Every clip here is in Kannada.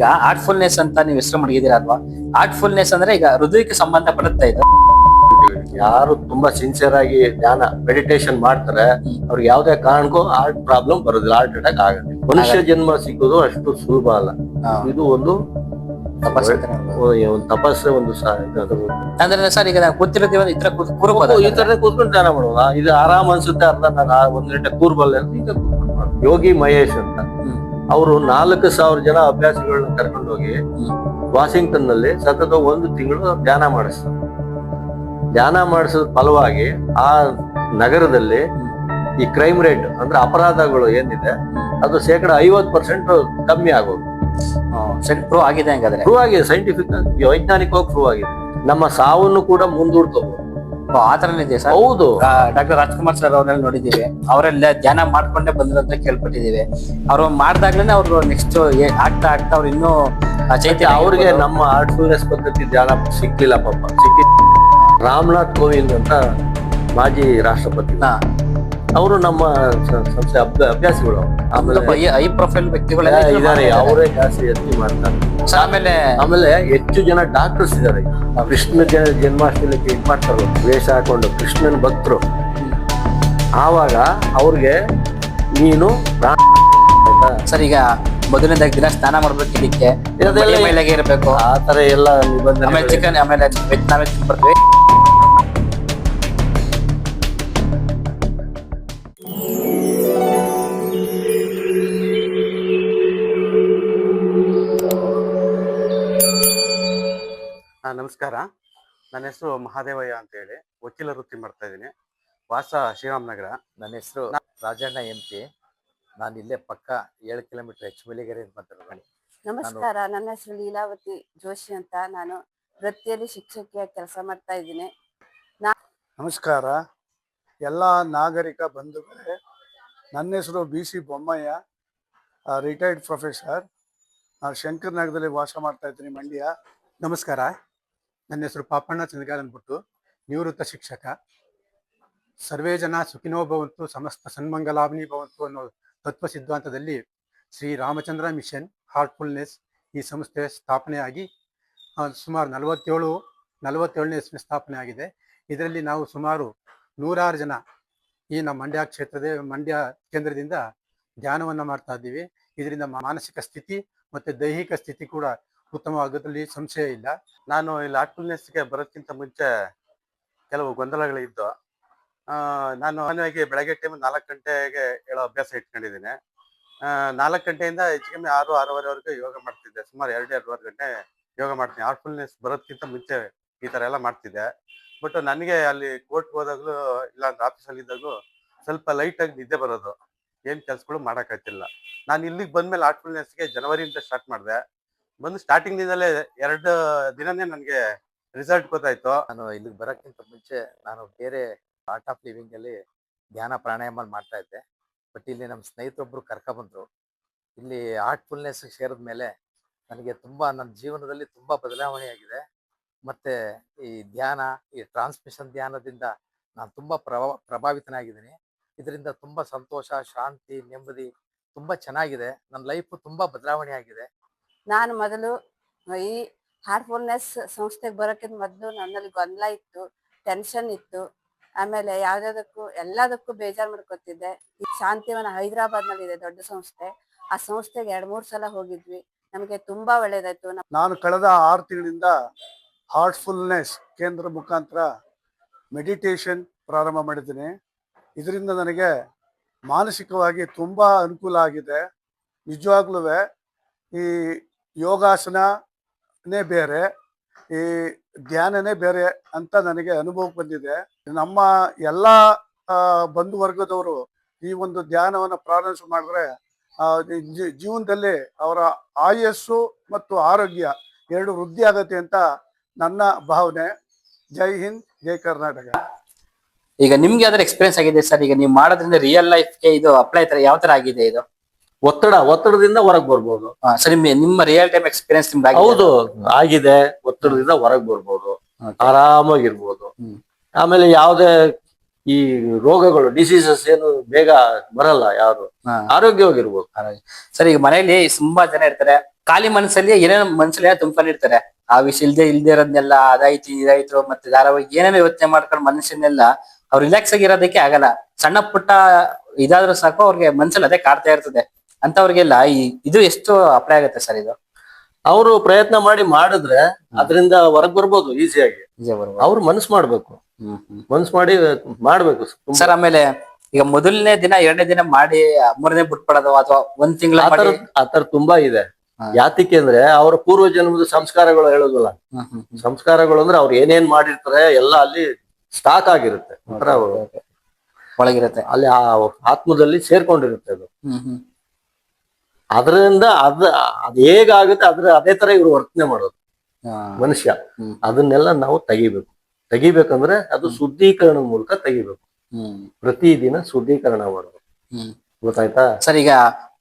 ಈಗ ಆರ್ಟ್ಫುಲ್ನೆಸ್ ಅಂತ ನೀವು ಹೆಸರು ಮಡಗಿದ್ದೀರಾ ಅಲ್ವಾ? ಆರ್ಟ್ಫುಲ್ನೆಸ್ ಅಂದ್ರೆ ಈಗ ಹೃದಯಕ್ಕೆ ಸಂಬಂಧ ಪಡುತ್ತಾ ಇದು. ಯಾರು ತುಂಬಾ ಸಿನ್ಸಿಯರ್ ಆಗಿ ಧ್ಯಾನ ಮೆಡಿಟೇಷನ್ ಮಾಡ್ತಾರೆ ಅವ್ರಿಗೆ ಯಾವ್ದೇ ಕಾರಣಕ್ಕೂ ಹಾರ್ಟ್ ಪ್ರಾಬ್ಲಮ್ ಬರೋದಿಲ್ಲ, ಹಾರ್ಟ್ ಅಟ್ಯಾಕ್ ಆಗುತ್ತೆ. ಮನುಷ್ಯ ಜನ್ಮ ಸಿಗೋದು ಅಷ್ಟು ಸುಲಭ ಅಲ್ಲ. ಇದು ಒಂದು ತಪಸ್ಸೆ, ಒಂದು ಅಂದ್ರೆ ಸರ್ ಈಗ ನಾವು ಕೂತಿರೋದು ಈ ತರ ಈ ತರ ಕೂತ್ಕೊಂಡು ಧ್ಯಾನ ಮಾಡುವ. ಇದು ಆರಾಮ್ ಅನ್ಸುತ್ತೆ, ಅರ್ಧ ನಾನು 1 ಗಂಟೆ ಕೂರ್ಬಲ್ಲ. ಈಗ ಯೋಗಿ ಮಹೇಶ್ ಅಂತ ಅವರು 4,000 ಜನ ಅಭ್ಯಾಸಿಗಳನ್ನ ಕರ್ಕೊಂಡೋಗಿ ವಾಷಿಂಗ್ಟನ್ ನಲ್ಲಿ ಸತತ 1 ತಿಂಗಳು ಧ್ಯಾನ ಮಾಡಿಸ್ತಾರೆ. ಧ್ಯಾನ ಮಾಡಿಸಿದ ಫಲವಾಗಿ ಆ ನಗರದಲ್ಲಿ ಈ ಕ್ರೈಮ್ ರೇಟ್ ಅಂದ್ರೆ ಅಪರಾಧಗಳು ಏನಿದೆ ಅದು 50% ಕಮ್ಮಿ ಆಗೋದು. ಪ್ರೂವ್ ಆಗಿದೆ, ಹಂಗಾದ್ರೆ ಪ್ರೂವ್ ಆಗಿದೆ, ಸೈಂಟಿಫಿಕ್ ಆಗಿ ವೈಜ್ಞಾನಿಕವಾಗಿ ಪ್ರೂವ್ ಆಗಿದೆ. ನಮ್ಮ ಸಾವನ್ನು ಕೂಡ ಮುಂದೂಡ್ಕೋಬಹುದು. ಆ ತರ ಇದೆ ಸರ್. ಹೌದು, ಡಾಕ್ಟರ್ ರಾಜ್ಕುಮಾರ್ ಸರ್ ಅವ್ರನ್ನ ನೋಡಿದೀವಿ, ಅವರೆಲ್ಲ ಧ್ಯಾನ ಮಾಡ್ಕೊಂಡೇ ಬಂದ್ರಂತ ಕೇಳ್ಪಟ್ಟಿದೀವಿ. ಅವ್ರು ಮಾಡ್ದಾಗ್ಲೇನೆ ಅವ್ರು ನೆಕ್ಸ್ಟ್ ಆಗ್ತಾ ಆಗ್ತಾ ಅವ್ರು ಇನ್ನೂ ಚೈತನ್ಯ. ಅವ್ರಿಗೆ ನಮ್ಮ ಆರ್ಟ್ಫುಲ್ನೆಸ್ ಪದ್ಧತಿ ಧ್ಯಾನ ಸಿಕ್ಲಿಲ್ಲ ಪಾಪ. ರಾಮನಾಥ್ ಕೋವಿಂದ್ ಅಂತ ಮಾಜಿ ರಾಷ್ಟ್ರಪತಿ, ಅವರು ನಮ್ಮ ಸಂಸ್ಥೆ ಅಭ್ಯಾಸಿಗಳು. ಆಮೇಲೆ ಹೈ ಪ್ರೊಫೈಲ್ ವ್ಯಕ್ತಿಗಳೆಲ್ಲ ಇದಾರೆ, ಅವರೇ ಜಾಸ್ತಿ ಯತ್ನ ಮಾಡ್ತಾರೆ. ಆಮೇಲೆ ಹೆಚ್ಚು ಜನ ಡಾಕ್ಟರ್ಸ್ ಇದಾರೆ. ಕೃಷ್ಣ ಜನ್ಮಾಷ್ಟಮಿಗೆ ಇದ್ ಮಾಡ್ತಾರೆ, ವೇಷ ಹಾಕೊಂಡು ಕೃಷ್ಣನ್ ಭಕ್ತರು. ಆವಾಗ ಅವ್ರಿಗೆ ನೀನು ಸರ್ ಈಗ ಮೊದಲನೇದಾಗಿ ದಿನ ಸ್ನಾನ ಮಾಡ್ಬೇಕು, ಇದಕ್ಕೆ ಮೈಲಾಗೆ ಇರಬೇಕು, ಆ ತರ ಎಲ್ಲ ನಿಬಂಧನೆ. ಆಮೇಲೆ ಚಿಕನ್, ಆಮೇಲೆ ವೆಜ್ ನಾನ್ ವೆಜ್ ಬರ್ತೀವಿ. ನಮಸ್ಕಾರ, ನನ್ನ ಹೆಸರು ಮಹಾದೇವಯ್ಯ ಅಂತ ಹೇಳಿ, ವಕೀಲ ವೃತ್ತಿ ಮಾಡ್ತಾ ಇದ್ದೀನಿ. ವಾಸ ಶ್ರೀರಾಮನಗರ. ನನ್ನ ಹೆಸರು ರಾಜಣ್ಣ MP. ನಾನು ಇಲ್ಲೇ ಪಕ್ಕ 7 ಕಿಲೋಮೀಟರ್ ಹೆಚ್ಚುವಲಿಗೆರೆಯಿಂದ ಬಂದಿರೋದು. ನಮಸ್ಕಾರ, ನನ್ನ ಹೆಸರು ಲೀಲಾವತಿ ಜೋಶಿ ಅಂತ. ನಾನು ವೃತ್ತಿಯಲ್ಲಿ ಶಿಕ್ಷಕಿಯಾಗಿ ಕೆಲಸ ಮಾಡ್ತಾ ಇದ್ದೀನಿ. ನಮಸ್ಕಾರ ಎಲ್ಲ ನಾಗರಿಕ ಬಂಧುಗಳೇ, ನನ್ನ ಹೆಸರು BC ಬೊಮ್ಮಯ್ಯ, ರಿಟೈರ್ಡ್ ಪ್ರೊಫೆಸರ್. ನಾನು ಶಂಕರ್ ನಗರದಲ್ಲಿ ವಾಸ ಮಾಡ್ತಾ ಇದ್ದೀನಿ, ಮಂಡ್ಯ. ನಮಸ್ಕಾರ, ನನ್ನ ಹೆಸರು ಪಾಪಣ್ಣ ಚಂದ್ರಗಾಲ್ ಅಂದ್ಬಿಟ್ಟು, ನಿವೃತ್ತ ಶಿಕ್ಷಕ. ಸರ್ವೇ ಜನ ಸುಖಿನೋ ಭವಂತು ಸಮಸ್ತ ಸನ್ಮಂಗಲಾಭಿನಿ ಭವಂತು ಅನ್ನೋ ತತ್ವ ಸಿದ್ಧಾಂತದಲ್ಲಿ ಶ್ರೀ ರಾಮಚಂದ್ರ ಮಿಷನ್ ಹಾರ್ಟ್ಫುಲ್ನೆಸ್ ಈ ಸಂಸ್ಥೆ ಸ್ಥಾಪನೆಯಾಗಿ ಸುಮಾರು 47ನೇ ಇಸ್ವಿ ಸ್ಥಾಪನೆ ಆಗಿದೆ. ಇದರಲ್ಲಿ ನಾವು ಸುಮಾರು 106 ಜನ ಈ ನಮ್ಮ ಮಂಡ್ಯ ಕೇಂದ್ರದಿಂದ ಧ್ಯಾನವನ್ನು ಮಾಡ್ತಾ ಇದ್ದೀವಿ. ಇದರಿಂದ ಮಾನಸಿಕ ಸ್ಥಿತಿ ಮತ್ತು ದೈಹಿಕ ಸ್ಥಿತಿ ಕೂಡ ಉತ್ತಮವಾಗೋದ್ರಲ್ಲಿ ಸಂಶಯ ಇಲ್ಲ. ನಾನು ಇಲ್ಲಿ ಆರ್ಟ್ಫುಲ್ನೆಸ್ಗೆ ಬರೋದಕ್ಕಿಂತ ಮುಂಚೆ ಕೆಲವು ಗೊಂದಲಗಳಿದ್ದು, ನಾನು ಸಾಮಾನ್ಯವಾಗಿ ಬೆಳಗ್ಗೆ ಟೈಮ್ 4 ಗಂಟೆಗೆ ಹೇಳೋ ಅಭ್ಯಾಸ ಇಟ್ಕೊಂಡಿದ್ದೀನಿ. 4 ಗಂಟೆಯಿಂದ ಹೆಚ್ಚು ಕಮ್ಮಿ 6-6:30ವರೆಗೂ ಯೋಗ ಮಾಡ್ತಿದ್ದೆ. ಸುಮಾರು 2-2.5 ಗಂಟೆ ಯೋಗ ಮಾಡ್ತೀನಿ. ಆರ್ಟ್ಫುಲ್ನೆಸ್ ಬರೋದಕ್ಕಿಂತ ಮುಂಚೆ ಈ ಥರ ಎಲ್ಲ ಮಾಡ್ತಿದ್ದೆ. ಬಟ್ ನನಗೆ ಅಲ್ಲಿ ಕೋರ್ಟ್ಗೆ ಹೋದಾಗಲೂ ಇಲ್ಲ ಅಂದ್ರೆ ಆಫೀಸಲ್ಲಿ ಇದ್ದಾಗಲೂ ಸ್ವಲ್ಪ ಲೈಟಾಗಿ ನಿದ್ದೆ ಬರೋದು, ಏನು ಕೆಲಸಗಳು ಮಾಡೋಕ್ಕಾಗ್ತಿಲ್ಲ. ನಾನು ಇಲ್ಲಿಗೆ ಬಂದಮೇಲೆ ಆರ್ಟ್ಫುಲ್ನೆಸ್ಗೆ ಜನವರಿಯಿಂದ ಸ್ಟಾರ್ಟ್ ಮಾಡಿದೆ. ಬಂದು ಸ್ಟಾರ್ಟಿಂಗ್ನಿಂದಲೇ 2 ದಿನನೇ ನನಗೆ ರಿಸಲ್ಟ್ ಗೊತ್ತಾಯ್ತು. ನಾನು ಇಲ್ಲಿಗೆ ಬರೋಕ್ಕಿಂತ ಮುಂಚೆ ನಾನು ಬೇರೆ ಆರ್ಟ್ ಆಫ್ ಲಿವಿಂಗ್ ಅಲ್ಲಿ ಧ್ಯಾನ ಪ್ರಾಣಾಯಾಮ ಮಾಡ್ತಾ ಇದ್ದೆ. ಬಟ್ ಇಲ್ಲಿ ನಮ್ಮ ಸ್ನೇಹಿತರೊಬ್ಬರು ಕರ್ಕೊಬಂದ್ರು. ಇಲ್ಲಿ ಆರ್ಟ್ಫುಲ್ನೆಸ್ ಸೇರಿದ ಮೇಲೆ ನನಗೆ ನನ್ನ ಜೀವನದಲ್ಲಿ ತುಂಬ ಬದಲಾವಣೆಯಾಗಿದೆ. ಮತ್ತು ಈ ಧ್ಯಾನ, ಈ ಟ್ರಾನ್ಸ್ಮಿಷನ್ ಧ್ಯಾನದಿಂದ ನಾನು ತುಂಬ ಪ್ರಭಾವಿತನಾಗಿದ್ದೀನಿ. ಇದರಿಂದ ತುಂಬ ಸಂತೋಷ, ಶಾಂತಿ, ನೆಮ್ಮದಿ ತುಂಬ ಚೆನ್ನಾಗಿದೆ. ನನ್ನ ಲೈಫು ತುಂಬ ಬದಲಾವಣೆ ಆಗಿದೆ. ನಾನು ಮೊದಲು ಈ ಹಾರ್ಟ್ಫುಲ್ನೆಸ್ ಸಂಸ್ಥೆಗೆ ಬರೋಕ್ಕಿಂತ ಮೊದಲು ನನ್ನಲ್ಲಿ ಗೊಂದಲ ಇತ್ತು, ಟೆನ್ಷನ್ ಇತ್ತು. ಆಮೇಲೆ ಎಲ್ಲದಕ್ಕೂ ಬೇಜಾರು ಮಾಡ್ಕೊತಿದ್ದೆ. ಈ ಶಾಂತಿವನ ಹೈದರಾಬಾದ್ನಲ್ಲಿ ಇದೆ, ದೊಡ್ಡ ಸಂಸ್ಥೆ. ಆ ಸಂಸ್ಥೆಗೆ 2-3 ಸಲ ಹೋಗಿದ್ವಿ, ನಮಗೆ ತುಂಬಾ ಒಳ್ಳೇದಾಯ್ತು. ನಾನು ಕಳೆದ 6 ತಿಂಗಳಿಂದ ಹಾರ್ಟ್ಫುಲ್ನೆಸ್ ಕೇಂದ್ರ ಮುಖಾಂತರ ಮೆಡಿಟೇಷನ್ ಪ್ರಾರಂಭ ಮಾಡಿದ್ದೀನಿ. ಇದರಿಂದ ನನಗೆ ಮಾನಸಿಕವಾಗಿ ತುಂಬಾ ಅನುಕೂಲ ಆಗಿದೆ. ನಿಜವಾಗ್ಲೂ ಈ ಯೋಗಾಸನನೇ ಬೇರೆ, ಈ ಧ್ಯಾನನೇ ಬೇರೆ ಅಂತ ನನಗೆ ಅನುಭವಕ್ಕೆ ಬಂದಿದೆ. ನಮ್ಮ ಎಲ್ಲ ಬಂಧು ವರ್ಗದವರು ಈ ಒಂದು ಧ್ಯಾನವನ್ನು ಪ್ರಾರಂಭ ಮಾಡಿದ್ರೆ ಜೀವನದಲ್ಲಿ ಅವರ ಆಯಸ್ಸು ಮತ್ತು ಆರೋಗ್ಯ 2 ವೃದ್ಧಿ ಆಗತ್ತೆ ಅಂತ ನನ್ನ ಭಾವನೆ. ಜೈ ಹಿಂದ್, ಜೈ ಕರ್ನಾಟಕ. ಈಗ ನಿಮ್ಗೆ ಯಾವ್ದಾರು ಎಕ್ಸ್ಪೀರಿಯನ್ಸ್ ಆಗಿದೆ ಸರ್? ಈಗ ನೀವು ಮಾಡೋದ್ರಿಂದ ರಿಯಲ್ ಲೈಫ್ಗೆ ಇದು ಅಪ್ಲೈ ಯಾವ ತರ ಆಗಿದೆ ಇದು? ಒತ್ತಡದಿಂದ ಹೊರಗೆ ಬರ್ಬೋದು ಸರ್. ನಿಮ್ಮ ರಿಯಲ್ ಟೈಮ್ ಎಕ್ಸ್ಪೀರಿಯನ್ಸ್ ನಿಮ್ಗೆ? ಹೌದು, ಆಗಿದೆ. ಒತ್ತಡದಿಂದ ಹೊರಗೆ ಬರ್ಬೋದು, ಆರಾಮಾಗಿರ್ಬೋದು. ಆಮೇಲೆ ಯಾವುದೇ ಈ ರೋಗಗಳು ಡಿಸೀಸಸ್ ಏನು ಬೇಗ ಬರಲ್ಲ, ಯಾರು ಹಾ. ಆರೋಗ್ಯವಾಗಿರ್ಬೋದು. ಸರ್ ಈಗ ಮನೆಯಲ್ಲಿ ತುಂಬಾ ಜನ ಇರ್ತಾರೆ, ಖಾಲಿ ಮನಸ್ಸಲ್ಲಿ ಏನೇನೋ ಮನಸ್ಸಲ್ಲಿ ತುಂಬ್ಕೊಂಡಿರ್ತಾರೆ. ಆ ವಿಷಯ ಇಲ್ದೇ ಇರೋದ್ನೆಲ್ಲ ಅದಾಯ್ತು ಇದಾಯ್ತು ಮತ್ತೆ ಧಾರಾವಾಹಿ ಏನೇನೋ ಯೋಚನೆ ಮಾಡ್ಕೊಂಡು ಮನುಷ್ಯನೆಲ್ಲ ಅವ್ರು ರಿಲ್ಯಾಕ್ಸ್ ಆಗಿರೋದಕ್ಕೆ ಆಗಲ್ಲ. ಸಣ್ಣ ಪುಟ್ಟ ಇದಾದ್ರೂ ಸಾಕು ಅವ್ರಿಗೆ ಮನ್ಸಲ್ಲಿ ಅದೇ ಕಾಡ್ತಾ ಇರ್ತದೆ. ಅಂತವ್ರಿಗೆಲ್ಲ ಇದು ಎಷ್ಟು ಅಪ್ಲೈ ಆಗುತ್ತೆ ಸರ್ ಇದು? ಅವರು ಪ್ರಯತ್ನ ಮಾಡಿದ್ರೆ ಅದರಿಂದ ಹೊರಗ್ ಬರ್ಬೋದು ಈಸಿಯಾಗಿ. ಅವ್ರು ಮನ್ಸ್ ಮಾಡ್ಬೇಕು, ಮನ್ಸ್ ಮಾಡ್ಬೇಕು. ಸರ್ ಆಮೇಲೆ ಈಗ ಮೊದಲನೇ ದಿನ 2ನೇ ದಿನ ಮಾಡಿ 3ನೇ ಬಿಟ್ಬಿಡೋದು ಅಥವಾ ಒಂದ್ ತಿಂಗಳ ಆತರ ತುಂಬಾ ಇದೆ. ಯಾತಿಕೆ ಅಂದ್ರೆ ಅವರ ಪೂರ್ವ ಜನ್ಮದ ಸಂಸ್ಕಾರಗಳು ಹೇಳೋದಲ್ಲ. ಸಂಸ್ಕಾರಗಳು ಅಂದ್ರೆ ಅವ್ರು ಏನೇನ್ ಮಾಡಿರ್ತಾರೆ ಎಲ್ಲ ಅಲ್ಲಿ ಸ್ಟಾಕ್ ಆಗಿರುತ್ತೆ, ಒಳಗಿರುತ್ತೆ, ಅಲ್ಲಿ ಆ ಆತ್ಮದಲ್ಲಿ ಸೇರ್ಕೊಂಡಿರುತ್ತೆ ಅದು. ಅದರಿಂದ ಅದ್ ಹೇಗಾಗುತ್ತೆ ಅದೇ ತರ ಇವ್ರು ವರ್ತನೆ ಮಾಡೋದು ಮನುಷ್ಯ. ಅದನ್ನೆಲ್ಲ ನಾವು ತೆಗಿಬೇಕಂದ್ರೆ ಅದು ಶುದ್ಧೀಕರಣದ ಮೂಲಕ ತೆಗಿಬೇಕು. ಪ್ರತಿದಿನ ಶುದ್ಧೀಕರಣ ಮಾಡ್ಬೇಕು. ಗೊತ್ತಾಯ್ತಾ ಸರ್? ಈಗ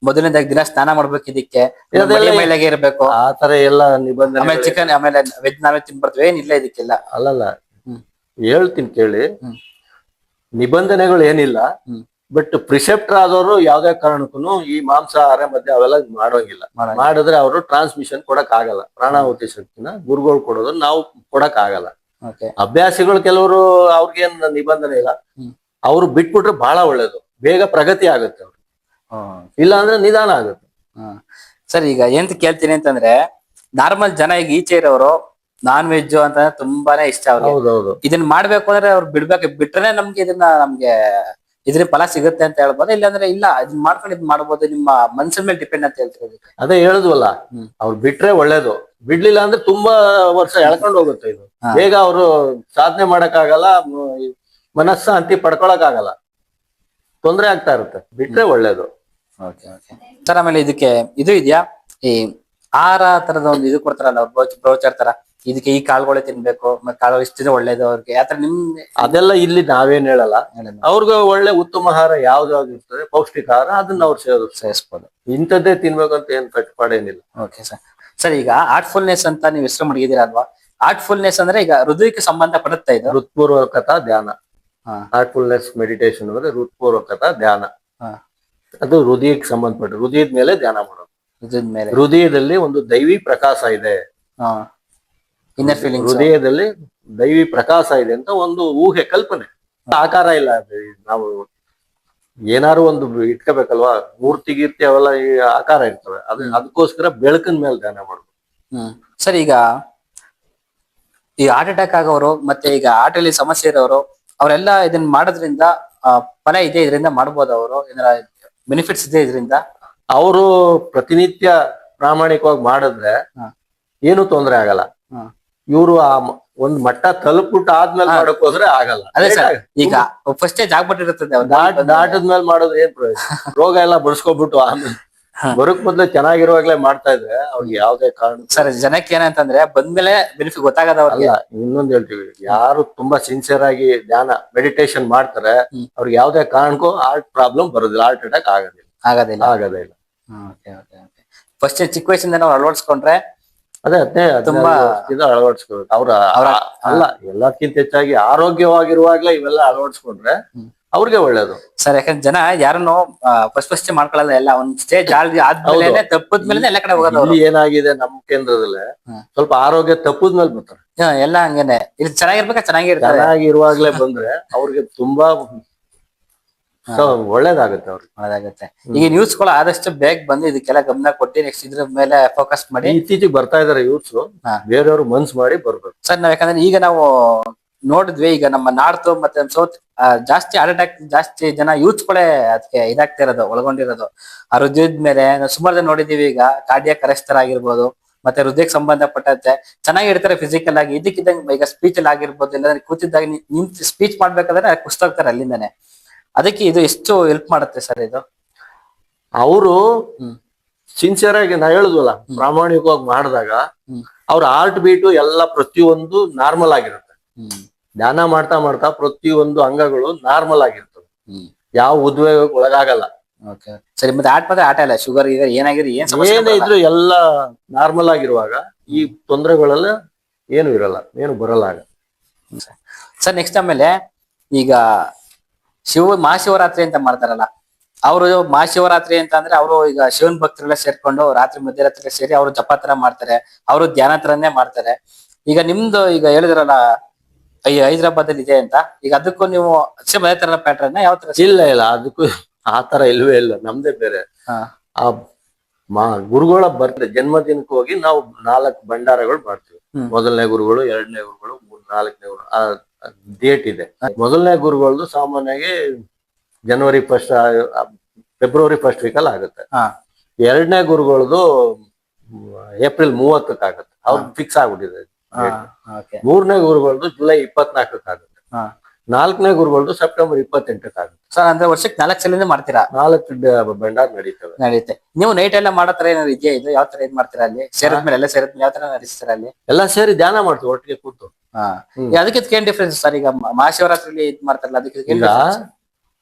ಮೊದಲನೇದಾಗಿ ದಿನ ಸ್ನಾನ ಮಾಡ್ಬೇಕು, ಇದಕ್ಕೆ ಮೈಲಾಗೆ ಇರ್ಬೇಕು, ಆ ತರ ಎಲ್ಲ ನಿಬಂಧನೆ. ಆಮೇಲೆ ಚಿಕನ್ ಆಮೇಲೆ ವೆಜ್ ನಾನ್ ವೆಜ್ ತಿನ್ಬಾರ್ದು, ಏನಿಲ್ಲ ಇದಕ್ಕೆಲ್ಲ? ಅಲ್ಲಲ್ಲ, ಹೇಳ್ತೀನಿ ಕೇಳಿ. ನಿಬಂಧನೆಗಳು ಏನಿಲ್ಲ, ಬಟ್ ಪ್ರಿಸೆಪ್ಟರ್ ಆದವರು ಯಾವ್ದೇ ಕಾರಣಕ್ಕೂ ಈ ಮಾಂಸಾಹಾರ ಮಧ್ಯೆ ಅವೆಲ್ಲ ಮಾಡೋಂಗಿಲ್ಲ. ಮಾಡಿದ್ರೆ ಅವರು ಟ್ರಾನ್ಸ್ಮಿಷನ್ ಕೊಡಕ್ ಆಗಲ್ಲ. ಪ್ರಾಣಾಹುತಿ ಶಕ್ತಿನ ಗುರುಗಳು ಕೊಡೋದು ನಾವು ಕೊಡಕ್ ಆಗಲ್ಲ. ಅಭ್ಯಾಸಿಗಳು ಕೆಲವರು ಅವ್ರಿಗೇನ್ ನಿಬಂಧನೆ ಇಲ್ಲ, ಅವ್ರು ಬಿಟ್ಬಿಟ್ರೆ ಬಹಳ ಒಳ್ಳೇದು. ಬೇಗ ಪ್ರಗತಿ ಆಗುತ್ತೆ ಅವ್ರು, ಇಲ್ಲ ಅಂದ್ರೆ ನಿಧಾನ ಆಗುತ್ತೆ. ಸರ್ ಈಗ ಎಂತ ಕೇಳ್ತೀನಿ ಅಂತಂದ್ರೆ, ನಾರ್ಮಲ್ ಜನ ಈಗ ಈಚೆ ಇರೋರು ನಾನ್ ವೆಜ್ ಅಂತ ತುಂಬಾನೇ ಇಷ್ಟ ಅವ್ರಿಗೆ. ಹೌದೌದು. ಇದನ್ನ ಮಾಡ್ಬೇಕು ಅಂದ್ರೆ ಅವ್ರು ಬಿಟ್ರೆ ನಮ್ಗೆ ಇದ್ರ ಫಲ ಸಿಗುತ್ತೆ ಅಂತ ಹೇಳ್ಬೋದು. ಇಲ್ಲಾಂದ್ರೆ ಇಲ್ಲ, ಇದನ್ನ ಮಾಡ್ಕೊಂಡು ಇದ್ ಮಾಡ್ಬೋದು, ನಿಮ್ಮ ಮನ್ಸಿನ ಮೇಲೆ ಡಿಪೆಂಡ್ ಅಂತ ಹೇಳ್ತಿರೋದು. ಅದೇ ಹೇಳುದ್ವಲ್ಲ, ಅವ್ರು ಬಿಟ್ರೆ ಒಳ್ಳೇದು. ಬಿಡ್ಲಿಲ್ಲ ಅಂದ್ರೆ ತುಂಬಾ ವರ್ಷ ಎಳ್ಕೊಂಡು ಹೋಗುತ್ತೆ ಇದು. ಬೇಗ ಅವರು ಸಾಧನೆ ಮಾಡಕ್ ಆಗಲ್ಲ, ಮನಸ್ಸಾಂತಿ ಪಡ್ಕೊಳಕ್ ಆಗಲ್ಲ, ತೊಂದ್ರೆ ಆಗ್ತಾ ಇರುತ್ತೆ. ಬಿಟ್ರೆ ಒಳ್ಳೇದು. ಸರ್ ಆಮೇಲೆ ಇದಕ್ಕೆ ಇದು ಇದೆಯಾ, ಈ ಆಹಾರ ತರದ ಒಂದು ಇದು ಕೊಡ್ತಾರಲ್ಲ ಅವ್ರು ಬ್ರೋಚರ್ ತರ, ಇದಕ್ಕೆ ಈ ಕಾಳುಗಳೇ ತಿನ್ಬೇಕು, ಮತ್ತೆ ಕಾಳುಗಳು ಇಷ್ಟಿದ್ರೆ ಒಳ್ಳೇದು ಅವ್ರಿಗೆ, ಆತರ ನಿಮ್ ಅದೆಲ್ಲ ಇಲ್ಲಿ ನಾವೇನ್ ಹೇಳಲ್ಲ. ಅವ್ರಿಗೆ ಒಳ್ಳೆ ಉತ್ತಮ ಆಹಾರ ಯಾವ್ದಾವ್ದು ಇರ್ತದೆ, ಪೌಷ್ಟಿಕ ಆಹಾರ, ಅದನ್ನ ಅವ್ರು ಸೇವಿಸ್ಬೋದು. ಇಂಥದ್ದೇ ತಿನ್ಬೇಕಂತ ಏನ್ ಕಟ್ಟಪಾಡೇನಿಲ್ಲ. Okay sir. ಸರ್ ಈಗ ಆರ್ಟ್ಫುಲ್ನೆಸ್ ಅಂತ ನೀವು ಹೆಸರು ಮಡಗಿದ್ದೀರಾ ಅಲ್ವಾ? ಆರ್ಟ್ಫುಲ್ನೆಸ್ ಅಂದ್ರೆ ಈಗ ಹೃದಯಕ್ಕೆ ಸಂಬಂಧ ಪಡುತ್ತಾ ಇದು? ಹೃತ್ಪೂರ್ವಕತಾ ಧ್ಯಾನ. ಆರ್ಟ್ಫುಲ್ನೆಸ್ ಮೆಡಿಟೇಷನ್ ಅಂದ್ರೆ ಹೃತ್ಪೂರ್ವಕತಾ ಧ್ಯಾನ. ಅದು ಹೃದಯಕ್ಕೆ ಸಂಬಂಧಪಟ್ಟ, ಹೃದಯದ ಮೇಲೆ ಧ್ಯಾನ ಮಾಡೋದು. ಹೃದಯದಲ್ಲಿ ಒಂದು ದೈವಿ ಪ್ರಕಾಶ ಇದೆ, ಇನ್ನರ್ ಫೀಲಿಂಗ್, ಹೃದಯದಲ್ಲಿ ದೈವಿ ಪ್ರಕಾಶ ಇದೆ ಅಂತ ಒಂದು ಊಹೆ, ಕಲ್ಪನೆ. ಆಕಾರ ಇಲ್ಲ. ನಾವು ಏನಾರು ಒಂದು ಇಟ್ಕೋಬೇಕಲ್ವಾ, ಮೂರ್ತಿ ಗೀರ್ತಿ ಅವೆಲ್ಲ ಈ ಆಕಾರ ಇರ್ತವೆ. ಅದಕ್ಕೋಸ್ಕರ ಬೆಳಕಿನ ಮೇಲೆ ಧ್ಯಾನ ಮಾಡ್ಬೇಕು. ಸರ್ ಈಗ ಈ ಹಾರ್ಟ್ ಅಟ್ಯಾಕ್ ಆಗೋರು ಮತ್ತೆ ಈಗ ಹಾರ್ಟಲ್ಲಿ ಸಮಸ್ಯೆ ಇರೋರು ಅವರೆಲ್ಲ ಇದನ್ನ ಮಾಡೋದ್ರಿಂದ ಫಲ ಇದೆ, ಇದರಿಂದ ಮಾಡ್ಬೋದು, ಅವರು ಏನಾರ ಬೆನಿಫಿಟ್ಸ್ ಇದೆ ಇದರಿಂದ? ಅವರು ಪ್ರತಿನಿತ್ಯ ಪ್ರಾಮಾಣಿಕವಾಗಿ ಮಾಡಿದ್ರೆ ಏನು ತೊಂದರೆ ಆಗಲ್ಲ. ಇವರು ಆ ಒಂದ್ ಮಟ್ಟ ತಲುಪ್ಬಿಟ್ಟು ಆದ್ಮೇಲೆ ಮಾಡಕ್ ಹೋದ್ರೆ ಆಗಲ್ಲ. ಅದೇ ಸರ್, ಈಗ ಫಸ್ಟ್ ಸ್ಟೇಜ್ ಆಗ್ಬಿಟ್ಟಿರ್ತದೆ, ದಾಟದ್ಮೇಲೆ ಮಾಡೋದು ಏನ್ ಪ್ರಯೋಜನ? ರೋಗ ಎಲ್ಲ ಬಡ್ಸ್ಕೊಬಿಟ್ಟು ಆಮೇಲೆ ಬರೋಕ್ ಮೊದ್ಲು ಚೆನ್ನಾಗಿರುವಾಗ್ಲೇ ಮಾಡ್ತಾ ಇದ್ರೆ ಅವ್ರಿಗೆ ಯಾವ್ದೇ ಕಾರಣ. ಸರ್ ಜನಕ್ಕೆ ಏನಂತಂದ್ರೆ ಬಂದ್ಮೇಲೆ ಬೆನಿಫಿಟ್ ಗೊತ್ತಾಗದವ್ರಿಗೆ. ಇನ್ನೊಂದ್ ಹೇಳ್ತೀವಿ, ಯಾರು ತುಂಬಾ ಸಿನ್ಸಿಯರ್ ಆಗಿ ಧ್ಯಾನ ಮೆಡಿಟೇಷನ್ ಮಾಡ್ತಾರೆ ಅವ್ರಿಗೆ ಯಾವ್ದೇ ಕಾರಣಕ್ಕೂ ಹಾರ್ಟ್ ಪ್ರಾಬ್ಲಮ್ ಬರೋದಿಲ್ಲ, ಹಾರ್ಟ್ ಅಟ್ಯಾಕ್ ಆಗೋದೇ ಇಲ್ಲ. ಫಸ್ಟ್ ಚಿಕ್ಕ ವಯಸ್ಸಿಂದ ನಾವು ಅಳವಡಿಸ್ಕೊಂಡ್ರೆ ಅದೇ ತುಂಬಾ ಅಳವಡಿಸ್ಕೋಬೇಕು. ಅವ್ರ ಅಲ್ಲ, ಎಲ್ಲಕ್ಕಿಂತ ಹೆಚ್ಚಾಗಿ ಆರೋಗ್ಯವಾಗಿರುವಾಗ್ಲೇ ಇವೆಲ್ಲ ಅಳವಡಿಸ್ಕೊಂಡ್ರೆ ಅವ್ರಿಗೆ ಒಳ್ಳೇದು. ಸರ್ ಯಾಕಂದ್ರೆ ಜನ ಯಾರನ್ನು ಫಸ್ಟ್ ಮಾಡ್ಕೊಳ್ಳಲ್ಲ, ಎಲ್ಲ ಒಂದ್ ಸ್ಟೇಜ್ ಆದ್ಮೇಲೆ ತಪ್ಪದ್ಮೇಲೆ ಎಲ್ಲ ಕಡೆ ಹೋಗೋದು. ಇಲ್ಲಿ ಏನಾಗಿದೆ ನಮ್ಮ ಕೇಂದ್ರದಲ್ಲೇ ಸ್ವಲ್ಪ ಆರೋಗ್ಯ ತಪ್ಪದ್ಮೇಲೆ ಬರ್ತಾರೆ ಎಲ್ಲ ಹಂಗೇನೆ. ಇಲ್ಲಿ ಚೆನ್ನಾಗಿರ್ಬೇಕಾ, ಚೆನ್ನಾಗಿರುವಾಗ್ಲೇ ಬಂದ್ರೆ ಅವ್ರಿಗೆ ತುಂಬಾ ಒಳ್ಳೇದಾಗುತ್ತೆ, ಅವ್ರಿಗೆ ಒಳ್ಳೇದಾಗುತ್ತೆ. ಈಗ ನ್ಯೂಸ್ಗಳು ಆದಷ್ಟು ಬೇಗ ಬಂದು ಇದಕ್ಕೆಲ್ಲ ಗಮನ ಕೊಟ್ಟು ನೆಕ್ಸ್ಟ್ ಇದ್ರ ಮೇಲೆ ಫೋಕಸ್ ಮಾಡಿ ಇತ್ತೀಚೆಗೆ ಬರ್ತಾ ಇದಾರೆ ಯೂತ್ಸ್. ಬೇರೆಯವ್ರು ಮನ್ಸ್ ಮಾಡಿ ಬರ್ಬೇಕು ಸರ್. ನಾವ್ ಯಾಕಂದ್ರೆ ಈಗ ನಾವು ನೋಡಿದ್ವಿ, ಈಗ ನಮ್ಮ ನಾರ್ತ್ ಮತ್ತೆ ಸೌತ್ ಜಾಸ್ತಿ ಹಾರ್ಟ್ ಅಟ್ಯಾಕ್ ಜಾಸ್ತಿ ಜನ ಯೂತ್ಗಳೇ ಅದಕ್ಕೆ ಇದಾಗ್ತಾ ಇರೋದು, ಒಳಗೊಂಡಿರೋದು. ಆ ಹೃದಯದ ಮೇಲೆ ನಾವು ಸುಮಾರು ಜನ ನೋಡಿದೀವಿ. ಈಗ ಕಾರ್ಡಿಯಾಕ್ ಅರೆಸ್ಟ್ ಆಗಿರ್ಬೋದು, ಮತ್ತೆ ಹೃದಯಕ್ಕೆ ಸಂಬಂಧಪಟ್ಟಂತೆ ಚೆನ್ನಾಗಿರ್ತಾರೆ ಫಿಸಿಕಲ್ ಆಗಿ. ಇದಕ್ಕಿದ್ದಂಗೆ ಈಗ ಸ್ಪೀಚ್ ಅಲ್ಲಿ ಆಗಿರ್ಬೋದು, ಇಲ್ಲಾಂದ್ರೆ ಕೂತಿದ್ದಾಗ ನಿಂತು ಸ್ಪೀಚ್ ಮಾಡ್ಬೇಕಾದ್ರೆ ಕುಸ್ತೋಗ್ತಾರೆ ಅಲ್ಲಿಂದಾನೆ. ಅದಕ್ಕೆ ಇದು ಎಷ್ಟು ಹೆಲ್ಪ್ ಮಾಡುತ್ತೆ ಸರ್ ಇದು? ಅವರು ಸಿನ್ಸಿಯರ್ ಆಗಿ ನಾ ಹೇಳುದ್ವಲ್ಲ, ಪ್ರಾಮಾಣಿಕವಾಗಿ ಮಾಡಿದಾಗ ಅವ್ರ ಹಾರ್ಟ್ ಬೀಟು ಎಲ್ಲ ಪ್ರತಿಯೊಂದು ನಾರ್ಮಲ್ ಆಗಿರುತ್ತೆ. ಧ್ಯಾನ ಮಾಡ್ತಾ ಮಾಡ್ತಾ ಪ್ರತಿಯೊಂದು ಅಂಗಗಳು ನಾರ್ಮಲ್ ಆಗಿರ್ತವೆ, ಯಾವ ಉದ್ವೇಗಕ್ಕೆ ಒಳಗಾಗಲ್ಲ. ಸರಿ, ಮತ್ತೆ ಆಟ ಇಲ್ಲ, ಶುಗರ್ ಈಗ ಏನಾಗಿರಿ ಏನೇ ಇದ್ರು ಎಲ್ಲ ನಾರ್ಮಲ್ ಆಗಿರುವಾಗ ಈ ತೊಂದರೆಗಳೆಲ್ಲ ಏನು ಇರಲ್ಲ, ಏನು ಬರಲ್ಲ. ಸರ್ ನೆಕ್ಸ್ಟ್ ಆಮೇಲೆ ಈಗ ಮಹಾಶಿವರಾತ್ರಿ ಅಂತ ಮಾಡ್ತಾರಲ್ಲ, ಅವರು ಮಹಾಶಿವರಾತ್ರಿ ಅಂತ ಅಂದ್ರೆ ಅವರು ಈಗ ಶಿವನ್ ಭಕ್ತರೆಲ್ಲ ಸೇರ್ಕೊಂಡು ರಾತ್ರಿ ಮಧ್ಯರಾತ್ರಿ ಸೇರಿ ಅವರು ಜಪ ತರ ಮಾಡ್ತಾರೆ, ಅವರು ಧ್ಯಾನ ತರನೇ ಮಾಡ್ತಾರೆ. ಈಗ ನಿಮ್ದು ಈಗ ಹೇಳಿದ್ರಲ್ಲ ಹೈದರಾಬಾದ್ ಅಲ್ಲಿ ಇದೆ ಅಂತ, ಈಗ ಅದಕ್ಕೂ ನೀವು ಸೇಮ್ ಅದೇ ತರ ಪ್ಯಾಟರ್ನ್ ಯಾವ ತರ? ಇಲ್ಲ ಇಲ್ಲ, ಅದಕ್ಕೂ ಆ ತರ ಇಲ್ವೇ ಇಲ್ಲ, ನಮ್ದೇ ಬೇರೆ. ಹಾ. ಆ ಗುರುಗಳ ಬರ್ತ್ಡೇ ಜನ್ಮದಿನಕ್ಕೆ ಹೋಗಿ ನಾವು 4 ಭಂಡಾರಗಳು ಮಾಡ್ತೀವಿ. ಮೊದಲನೇ ಗುರುಗಳು, 2ನೇ ಗುರುಗಳು, 4ನೇ ಗುರು, ಆ ಡೇಟ್ ಇದೆ. ಮೊದಲನೇ ಗುರುಗಳದ್ದು ಸಾಮಾನ್ಯವಾಗಿ ಜನವರಿ 1 ಫೆಬ್ರವರಿ 1 ವೀಕಲ್ಲಿ ಆಗುತ್ತೆ. 2ನೇ ಗುರುಗಳದ್ದು ಏಪ್ರಿಲ್ 30ಕ್ಕೆ ಆಗುತ್ತೆ, ಅವ್ರು ಫಿಕ್ಸ್ ಆಗ್ಬಿಟ್ಟಿದೆ. 3ನೇ ಗುರುಗಳದ್ದು ಜುಲೈ 24ಕ್ಕೆ ಆಗುತ್ತೆ. 4ನೇ ಗುರುಗಳದ್ದು ಸೆಪ್ಟೆಂಬರ್ 28ಕ್ಕೆ ಆಗುತ್ತೆ. ಸರ್ ಅಂದ್ರೆ ವರ್ಷಕ್ಕೆ 4 ಸಲಿಂದ ಮಾಡ್ತೀರಾ? 4 ಭಂಡಾರ ನಡೀತವೆ. ನಡೆಯುತ್ತೆ. ನೀವು ನೈಟ್ ಎಲ್ಲ ಮಾಡೋ ತರ ಏನಾದ್ರು ಇದೆಯಾ? ಇದು ಯಾವ ತರ ಏನ್ ಮಾಡ್ತೀರಾ ಅಲ್ಲಿ? ಸೇರಿದ್ಮೇಲೆ ಎಲ್ಲ ಸೇರಿದ್ಮೇಲೆ ಯಾವ ತರ ನಡೆಸ್ತೀರಾ ಅಲ್ಲಿ? ಎಲ್ಲ ಸೇರಿ ಧ್ಯಾನ ಮಾಡ್ತೀವಿ ಒಟ್ಟಿಗೆ ಕೂತು. ಅದಕ್ಕೆ ಏನ್ ಡಿಫ್ರೆನ್ಸ್ ಸರ್? ಈಗ ಮಹಾಶಿವರಾತ್ರಿಲಿ ಇದ್ ಮಾಡ್ತಾರಲ್ಲ, ಅದಕ್ಕೆ ಈಗ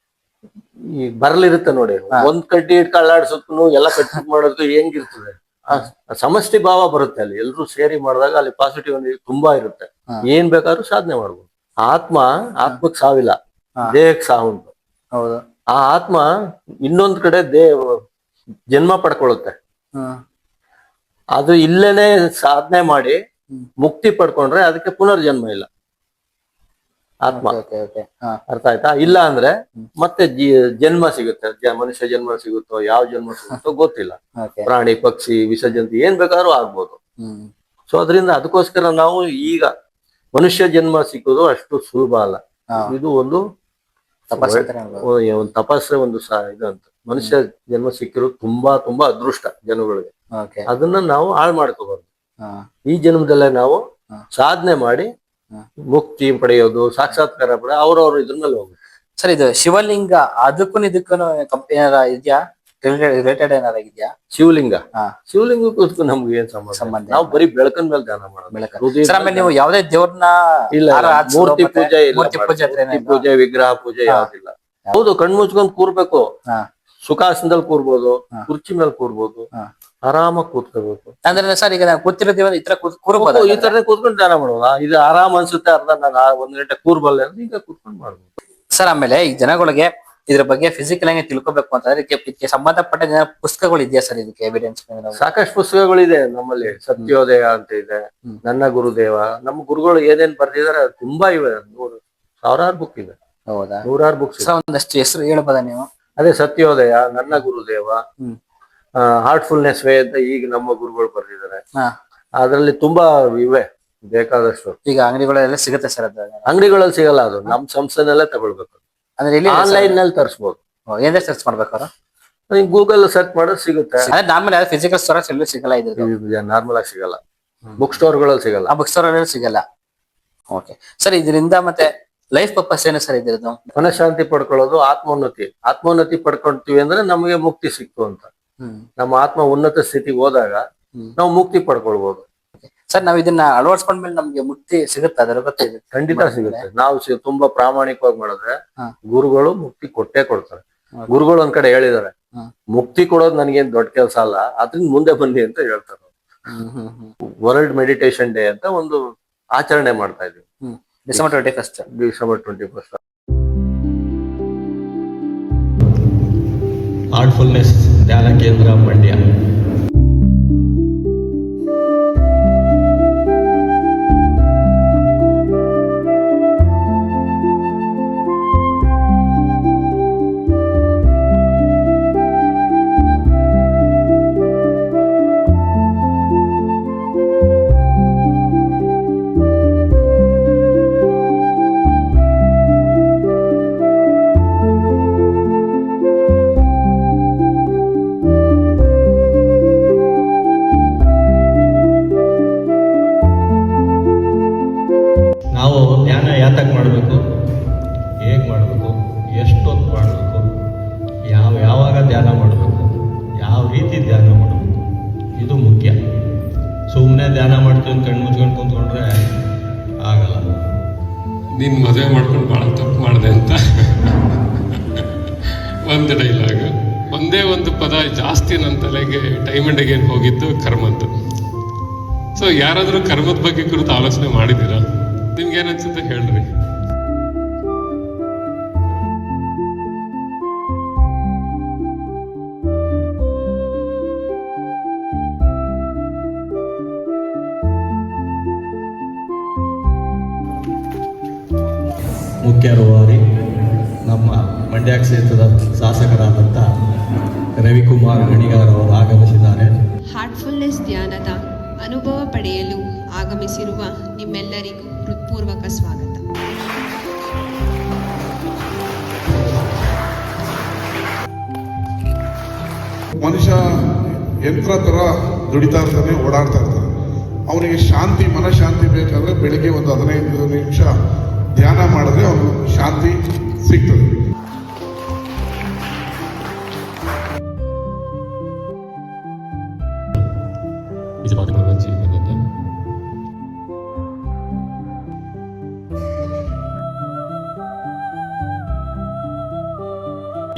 ಈ ಬರ್ಲಿರುತ್ತೆ ನೋಡಿ, ಒಂದ್ ಕಡ್ಡಿ ಕಳ್ಳಾಡ್ಸೋದ್ಕು ಎಲ್ಲ ಕಟ್ಟಿ ಮಾಡೋದಕ್ಕೂ ಹೆಂಗಿರ್ತದೆ, ಸಮಷ್ಟಿ ಭಾವ ಬರುತ್ತೆ ಅಲ್ಲಿ. ಎಲ್ರು ಸೇರಿ ಮಾಡಿದಾಗ ಅಲ್ಲಿ ಪಾಸಿಟಿವ್ ತುಂಬಾ ಇರುತ್ತೆ. ಏನ್ ಬೇಕಾದ್ರೂ ಸಾಧನೆ ಮಾಡ್ಬೋದು. ಆತ್ಮಕ್ ಸಾವಿಲ್ಲ, ದೇಹಕ್ಕೆ ಸಾವುಂಟು. ಹೌದು. ಆ ಆತ್ಮ ಇನ್ನೊಂದ್ ಕಡೆ ಜನ್ಮ ಪಡ್ಕೊಳ್ಳುತ್ತೆ. ಅದು ಇಲ್ಲೇನೆ ಸಾಧನೆ ಮಾಡಿ ಮುಕ್ತಿ ಪಡ್ಕೊಂಡ್ರೆ ಅದಕ್ಕೆ ಪುನರ್ಜನ್ಮ ಇಲ್ಲ. ಆತ್ಮ ಅರ್ಥ ಆಯ್ತಾ? ಇಲ್ಲ ಅಂದ್ರೆ ಮತ್ತೆ ಜನ್ಮ ಸಿಗುತ್ತೆ, ಮನುಷ್ಯ ಜನ್ಮ ಸಿಗುತ್ತೋ ಯಾವ ಜನ್ಮ ಸಿಗುತ್ತೋ ಗೊತ್ತಿಲ್ಲ. ಪ್ರಾಣಿ ಪಕ್ಷಿ ವಿಸರ್ಜಂತಿ ಏನ್ ಬೇಕಾದ್ರೂ ಆಗ್ಬೋದು. ಸೊ ಅದರಿಂದ ಅದಕ್ಕೋಸ್ಕರ ನಾವು ಈಗ ಮನುಷ್ಯ ಜನ್ಮ ಸಿಕ್ಕೋದು ಅಷ್ಟು ಸುಲಭ ಅಲ್ಲ. ಇದು ಒಂದು ತಪಸ್ಸೆ, ಒಂದು ಇದಂತ. ಮನುಷ್ಯ ಜನ್ಮ ಸಿಕ್ಕಿರೋದು ತುಂಬಾ ತುಂಬಾ ಅದೃಷ್ಟ ಜನಗಳಿಗೆ. ಅದನ್ನ ನಾವು ಹಾಳು ಮಾಡ್ಕೋಬಾರ್ದು. ಈ ಜನ್ಮದಲ್ಲೇ ನಾವು ಸಾಧನೆ ಮಾಡಿ ಮುಕ್ತಿ ಪಡೆಯೋದು, ಸಾಕ್ಷಾತ್ಕಾರ ಪಡೆಯೋದು ಅವ್ರವ್ರ ಇದ್ರ ಮೇಲೆ ಹೋಗುತ್ತೆ. ಸರ್, ಇದು ಶಿವಲಿಂಗ ಅದಕ್ಕೂ ಇದಕ್ಕೂ ಏನಾರ ಇದೆಯಾ? ರಿಲೇಟೆಡ್ ಏನಾರ ಇದೆಯಾ? ಶಿವಲಿಂಗಕ್ಕೂ ನಮ್ಗೆ ಏನ್ ಸಂಬಂಧ? ನಾವು ಬರೀ ಬೆಳಕನ್ ಮೇಲೆ ಧ್ಯಾನ ಮಾಡೋದು. ನೀವು ಯಾವ್ದೇ ದೇವ್ರನ್ನ ಇಲ್ಲ, ಮೂರ್ತಿ ಪೂಜೆ ಇಲ್ಲ, ಪೂಜೆ ವಿಗ್ರಹ ಪೂಜೆ ಯಾವ್ದಿಲ್ಲ. ಹೌದು, ಕಣ್ಮುಚ್ಕೊಂಡ್ ಕೂರ್ಬೇಕು, ಸುಖಾಸನದಲ್ಲಿ ಕೂರ್ಬೋದು, ಕುರ್ಚಿ ಮೇಲೆ ಕೂರ್ಬೋದು, ಆರಾಮಾಗಿ ಕೂತ್ಕೋಬೇಕು. ಅಂದ್ರೆ ಸರ್ ಈಗ ನಾವು ಕೂತಿರೋದೇವ ಈ ತರ ಕೂರ್ಬೋದು, ಈ ತರ ಕೂತ್ಕೊಂಡು ಧ್ಯಾನ ಮಾಡೋದಾ? ಇದು ಆರಾಮ್ ಅನ್ಸುತ್ತೆ, ಅರ್ಧ ನಾನು 1 ಗಂಟೆ ಕೂರ್ಬಲ್ಲೆ ಅಂದ್ರೆ ಈಗ ಕೂತ್ಕೊಂಡು ಮಾಡ್ಬೋದು. ಸರ್, ಆಮೇಲೆ ಈ ಜನಗಳಿಗೆ ಇದ್ರ ಬಗ್ಗೆ ಫಿಸಿಕಲ್ ಆಗಿ ತಿಳ್ಕೊಬೇಕು ಅಂತಂದ್ರೆ ಇದಕ್ಕೆ ಸಂಬಂಧಪಟ್ಟ ಪುಸ್ತಕಗಳು ಇದೆಯಾ ಸರ್? ಇದಕ್ಕೆ ಎವಿಡೆನ್ಸ್ ಸಾಕಷ್ಟು ಪುಸ್ತಕಗಳಿದೆ ನಮ್ಮಲ್ಲಿ. ಸತ್ಯೋದಯ ಅಂತ ಇದೆ, ನನ್ನ ಗುರುದೇವ, ನಮ್ಮ ಗುರುಗಳು ಏನೇನ್ ಬರ್ದಿದಾರೆ ತುಂಬಾ ಇವೆ. 100,000 ಬುಕ್ ಇದೆ. ಹೌದಾ? 100 ಬುಕ್ಸ್. ಒಂದಷ್ಟು ಹೆಸರು ಹೇಳ್ಬೋದಾ ನೀವು? ಅದೇ ಸತ್ಯೋದಯ, ನನ್ನ ಗುರುದೇವ, ಹಾರ್ಟ್ಫುಲ್ನೆಸ್ ವೇ ಅಂತ ಈಗ ನಮ್ಮ ಗುರುಗಳು ಬರ್ದಿದ್ದಾರೆ. ಅದ್ರಲ್ಲಿ ತುಂಬಾ ಇವೆ, ಬೇಕಾದಷ್ಟು. ಈಗ ಅಂಗಡಿಗಳೆಲ್ಲ ಸಿಗುತ್ತೆ ಸರ್? ಅದು ಅಂಗಡಿಗಳಲ್ಲಿ ಸಿಗಲ್ಲ, ಅದು ನಮ್ ಸಂಸ್ಥೆನಲ್ಲೇ ತಗೊಳ್ಬೇಕು. ಅಂದ್ರೆ ಇಲ್ಲಿ ಆನ್ಲೈನ್ ನಲ್ಲಿ ತರಿಸಬಹುದು. ಏನೇ ಸರ್ಚ್ ಮಾಡ್ಬೇಕಾರೆ ಗೂಗಲ್ ಸರ್ಚ್ ಮಾಡೋದು ಸಿಗುತ್ತೆ. ನಾರ್ಮಲ್ ಫಿಸಿಕಲ್ ಸ್ಟೋರ್ ಎಲ್ಲೂ ಸಿಗಲ್ಲ, ಇದು ನಾರ್ಮಲ್ ಆಗಿ ಸಿಗಲ್ಲ, ಬುಕ್ ಸ್ಟೋರ್ಗಳಲ್ಲಿ ಸಿಗಲ್ಲ. ಬುಕ್ ಸ್ಟೋರ್ ಅಲ್ಲಿ ಸಿಗಲ್ಲ. ಓಕೆ ಸರ್, ಇದರಿಂದ ಮತ್ತೆ ಲೈಫ್ ಪರ್ಪಸ್ ಏನು ಸರ್ ಇದ್ರದ್ದು? ಮನಃಶಾಂತಿ ಪಡ್ಕೊಳ್ಳೋದು, ಆತ್ಮೋನ್ನತಿ ಪಡ್ಕೊಳ್ತೀವಿ ಅಂದ್ರೆ ನಮಗೆ ಮುಕ್ತಿ ಸಿಕ್ತು ಅಂತ. ನಮ್ಮ ಆತ್ಮ ಉನ್ನತ ಸ್ಥಿತಿಗೆ ಹೋದಾಗ ನಾವು ಮುಕ್ತಿ ಪಡ್ಕೊಳ್ಬಹುದು. ಸರ್, ನಾವ್ ಇದನ್ನ ಅಳವಡಿಸ್ಕೊಂಡ್ಮೇಲೆ ನಮ್ಗೆ ಮುಕ್ತಿ ಸಿಗುತ್ತೆ? ಅದರ ಬಗ್ಗೆ ಖಂಡಿತ ಸಿಗುತ್ತೆ. ನಾವು ತುಂಬಾ ಪ್ರಾಮಾಣಿಕವಾಗಿ ಮಾಡಿದ್ರೆ ಗುರುಗಳು ಮುಕ್ತಿ ಕೊಟ್ಟೇ ಕೊಡ್ತಾರೆ. ಗುರುಗಳು ಒಂದ್ ಕಡೆ ಹೇಳಿದಾರೆ, ಮುಕ್ತಿ ಕೊಡೋದು ನನ್ಗೇನ್ ದೊಡ್ಡ ಕೆಲಸ ಅಲ್ಲ, ಅದ್ರಿಂದ ಮುಂದೆ ಬನ್ನಿ ಅಂತ ಹೇಳ್ತಾರೆ. ವರ್ಲ್ಡ್ ಮೆಡಿಟೇಷನ್ ಡೇ ಅಂತ ಒಂದು ಆಚರಣೆ ಮಾಡ್ತಾ ಇದೀವಿ ಡಿಸೆಂಬರ್ 21. ಹಾರ್ಟ್ಫುಲ್ನೆಸ್ ಧ್ಯಾನ ಕೇಂದ್ರ ಮಂಡ್ಯ. ನಾವು ಧ್ಯಾನ ಯಾತಕ್ಕೆ ಮಾಡಬೇಕು, ಹೇಗೆ ಮಾಡಬೇಕು, ಎಷ್ಟೊತ್ತು ಮಾಡಬೇಕು, ಯಾವಾಗ ಧ್ಯಾನ ಮಾಡಬೇಕು, ಯಾವ ರೀತಿ ಧ್ಯಾನ ಮಾಡಬೇಕು, ಇದು ಮುಖ್ಯ. ಸುಮ್ಮನೆ ಧ್ಯಾನ ಮಾಡ್ತೀವಿ ಕಣ್ಣು ಮುಚ್ಕೊಂಡು ಕುಂತ್ಕೊಂಡ್ರೆ ಆಗಲ್ಲ. ನೀನು ಮದುವೆ ಮಾಡ್ಕೊಂಡು ಭಾಳ ತಪ್ಪು ಮಾಡಿದೆ ಅಂತ ಒಂದು ಡೈಲಾಗ್, ಒಂದೇ ಒಂದು ಪದ ಜಾಸ್ತಿ ನನ್ನ ತಲೆಗೆ ಟೈಮ್ ಅಂಡ್ ಅಗೇನ್ ಹೋಗಿದ್ದು ಕರ್ಮದ್ದು. ಸೊ ಯಾರಾದರೂ ಕರ್ಮದ ಬಗ್ಗೆ ಕುರಿತು ಆಲೋಚನೆ ಮಾಡಿದ್ದೀರಾ? ನಿಮ್ಗೆ ಏನನ್ಸುತ್ತೆ ಹೇಳ್ರಿ. ಮುಖ್ಯ ರೂವಾರಿ ನಮ್ಮ ಮಂಡ್ಯ ಕ್ಷೇತ್ರದ ಶಾಸಕರಾದಂಥ ರವಿಕುಮಾರ್ ಗಣಿಗಾರ್ ಅವರು ಆಗಮಿಸಿದ್ದಾರೆ. ಹಾರ್ಟ್ಫುಲ್ನೆಸ್ ಧ್ಯಾನದ ಅನುಭವ ಪಡೆಯಲು ಆಗಮಿಸಿರುವ ನಿಮ್ಮೆಲ್ಲರಿಗೂ ಹೃತ್ಪೂರ್ವಕ ಸ್ವಾಗತ. ಮನುಷ್ಯ ಯಂತ್ರ ತರ ದುಡಿತಾ ಇರ್ತಾನೆ, ಓಡಾಡ್ತಾ ಇರ್ತಾನೆ. ಅವನಿಗೆ ಶಾಂತಿ, ಮನಃಶಾಂತಿ ಬೇಕಾದ್ರೆ ಬೆಳಿಗ್ಗೆ ಒಂದು 15 ನಿಮಿಷ ಧ್ಯಾನ ಮಾಡಿದ್ರೆ ಅವನು ಶಾಂತಿ ಸಿಗ್ತದೆ.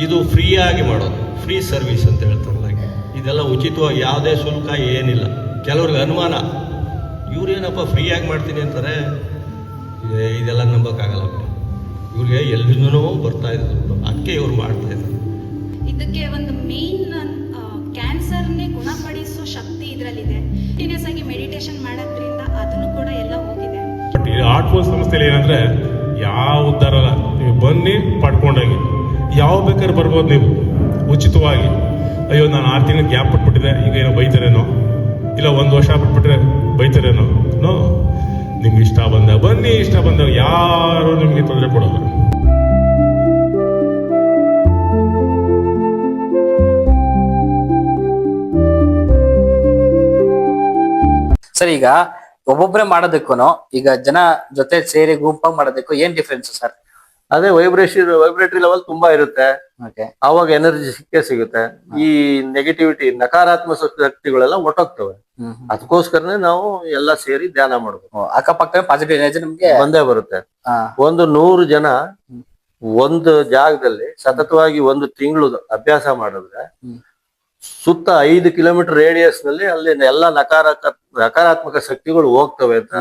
ಇದು ಫ್ರೀಯಾಗಿ ಮಾಡೋದು, ಫ್ರೀ ಸರ್ವಿಸ್ ಅಂತ ಹೇಳ್ತಾರಲ್ಲ, ಇದೆಲ್ಲ ಉಚಿತವಾಗಿ, ಯಾವುದೇ ಶುಲ್ಕ ಏನಿಲ್ಲ. ಕೆಲವ್ರಿಗೆ ಅನುಮಾನ, ಇವ್ರೇನಪ್ಪ ಫ್ರೀಯಾಗಿ ಮಾಡ್ತೀನಿ ಅಂತಾರೆ, ಇದೆಲ್ಲ ನಂಬಕ್ಕಾಗಲ್ಲ. ಇವ್ರಿಗೆ ಎಲ್ಲಿಂದನೂ ಬರ್ತಾ ಇದ್ರು, ಅದಕ್ಕೆ ಇವ್ರು ಮಾಡ್ತಾ ಇದ್ರು. ಇದಕ್ಕೆ ಒಂದು ಮೇನ್ ಕ್ಯಾನ್ಸರ್ನೇ ಗುಣಪಡಿಸೋ ಶಕ್ತಿ ಇದರಲ್ಲಿದೆ. ಕಂಟಿನ್ಯೂಸ್ ಆಗಿ ಮೆಡಿಟೇಷನ್ ಮಾಡೋದ್ರಿಂದ ಅದನ್ನು ಕೂಡ ಎಲ್ಲ ಹೋಗಿದೆ. ಬಟ್ ಈ ಆರ್ಟ್ಫುಲ್ ಸಂಸ್ಥೆಯಲ್ಲಿ ಏನಂದ್ರೆ ಯಾವ ಉದ್ದಾರ ಅಲ್ಲ, ನೀವು ಬನ್ನಿ ಪಡ್ಕೊಂಡೋಗಿ, ಯಾವ ಬೇಕಾದ್ರೆ ಬರ್ಬೋದು ನೀವು ಉಚಿತವಾಗಿ. ಅಯ್ಯೋ ನಾನು 6 ತಿಂಗಳು ಗ್ಯಾಪ್ ಬಿಟ್ಬಿಟ್ಟಿದೆ, ಈಗ ಏನೋ ಬೈತಾರೇನೋ, ಇಲ್ಲ 1 ವರ್ಷ ಬಿಟ್ಬಿಟ್ರೆ ಬೈತಾರೇನೋ. ನೋ, ನಿಮ್ಗೆ ಇಷ್ಟ ಬಂದಾಗ ಬನ್ನಿ, ಇಷ್ಟ ಬಂದಾಗ ಯಾರು ನಿಮಗೆ ತೊಂದರೆ ಕೊಡೋಲ್ಲ. ಸರ್, ಈಗ ಒಬ್ಬೊಬ್ಬರೇ ಮಾಡೋದಕ್ಕೂ ಈಗ ಜನ ಜೊತೆ ಸೇರಿ ಗುಂಪಾಗಿ ಮಾಡೋದಕ್ಕೂ ಏನ್ ಡಿಫ್ರೆನ್ಸ್ ಸರ್? ಅದೇ ವೈಬ್ರೇಟರಿ ಲೆವೆಲ್ ತುಂಬಾ ಇರುತ್ತೆ, ಆವಾಗ ಎನರ್ಜಿ ಸಿಗುತ್ತೆ. ಈ ನೆಗೆಟಿವಿಟಿ, ನಕಾರಾತ್ಮಕ ಶಕ್ತಿಗಳೆಲ್ಲ ಒಟ್ಟೋಗ್ತವೆ. ಅದಕ್ಕೋಸ್ಕರನೇ ನಾವು ಎಲ್ಲ ಸೇರಿ ಧ್ಯಾನ ಮಾಡ್ಬೇಕು. ಅಕ್ಕಪಕ್ಕ ಪಾಸಿಟಿವ್ ಎನರ್ಜಿ ನಮ್ಗೆ ಬಂದೇ ಬರುತ್ತೆ. ಒಂದು 100 ಜನ ಒಂದು ಜಾಗದಲ್ಲಿ ಸತತವಾಗಿ 1 ತಿಂಗಳು ಅಭ್ಯಾಸ ಮಾಡಿದ್ರೆ ಸುತ್ತ 5 ಕಿಲೋಮೀಟರ್ ರೇಡಿಯಸ್ ನಲ್ಲಿ ಅಲ್ಲಿ ಎಲ್ಲ ನಕಾರಾತ್ಮಕ ಶಕ್ತಿಗಳು ಹೋಗ್ತವೆ ಅಂತ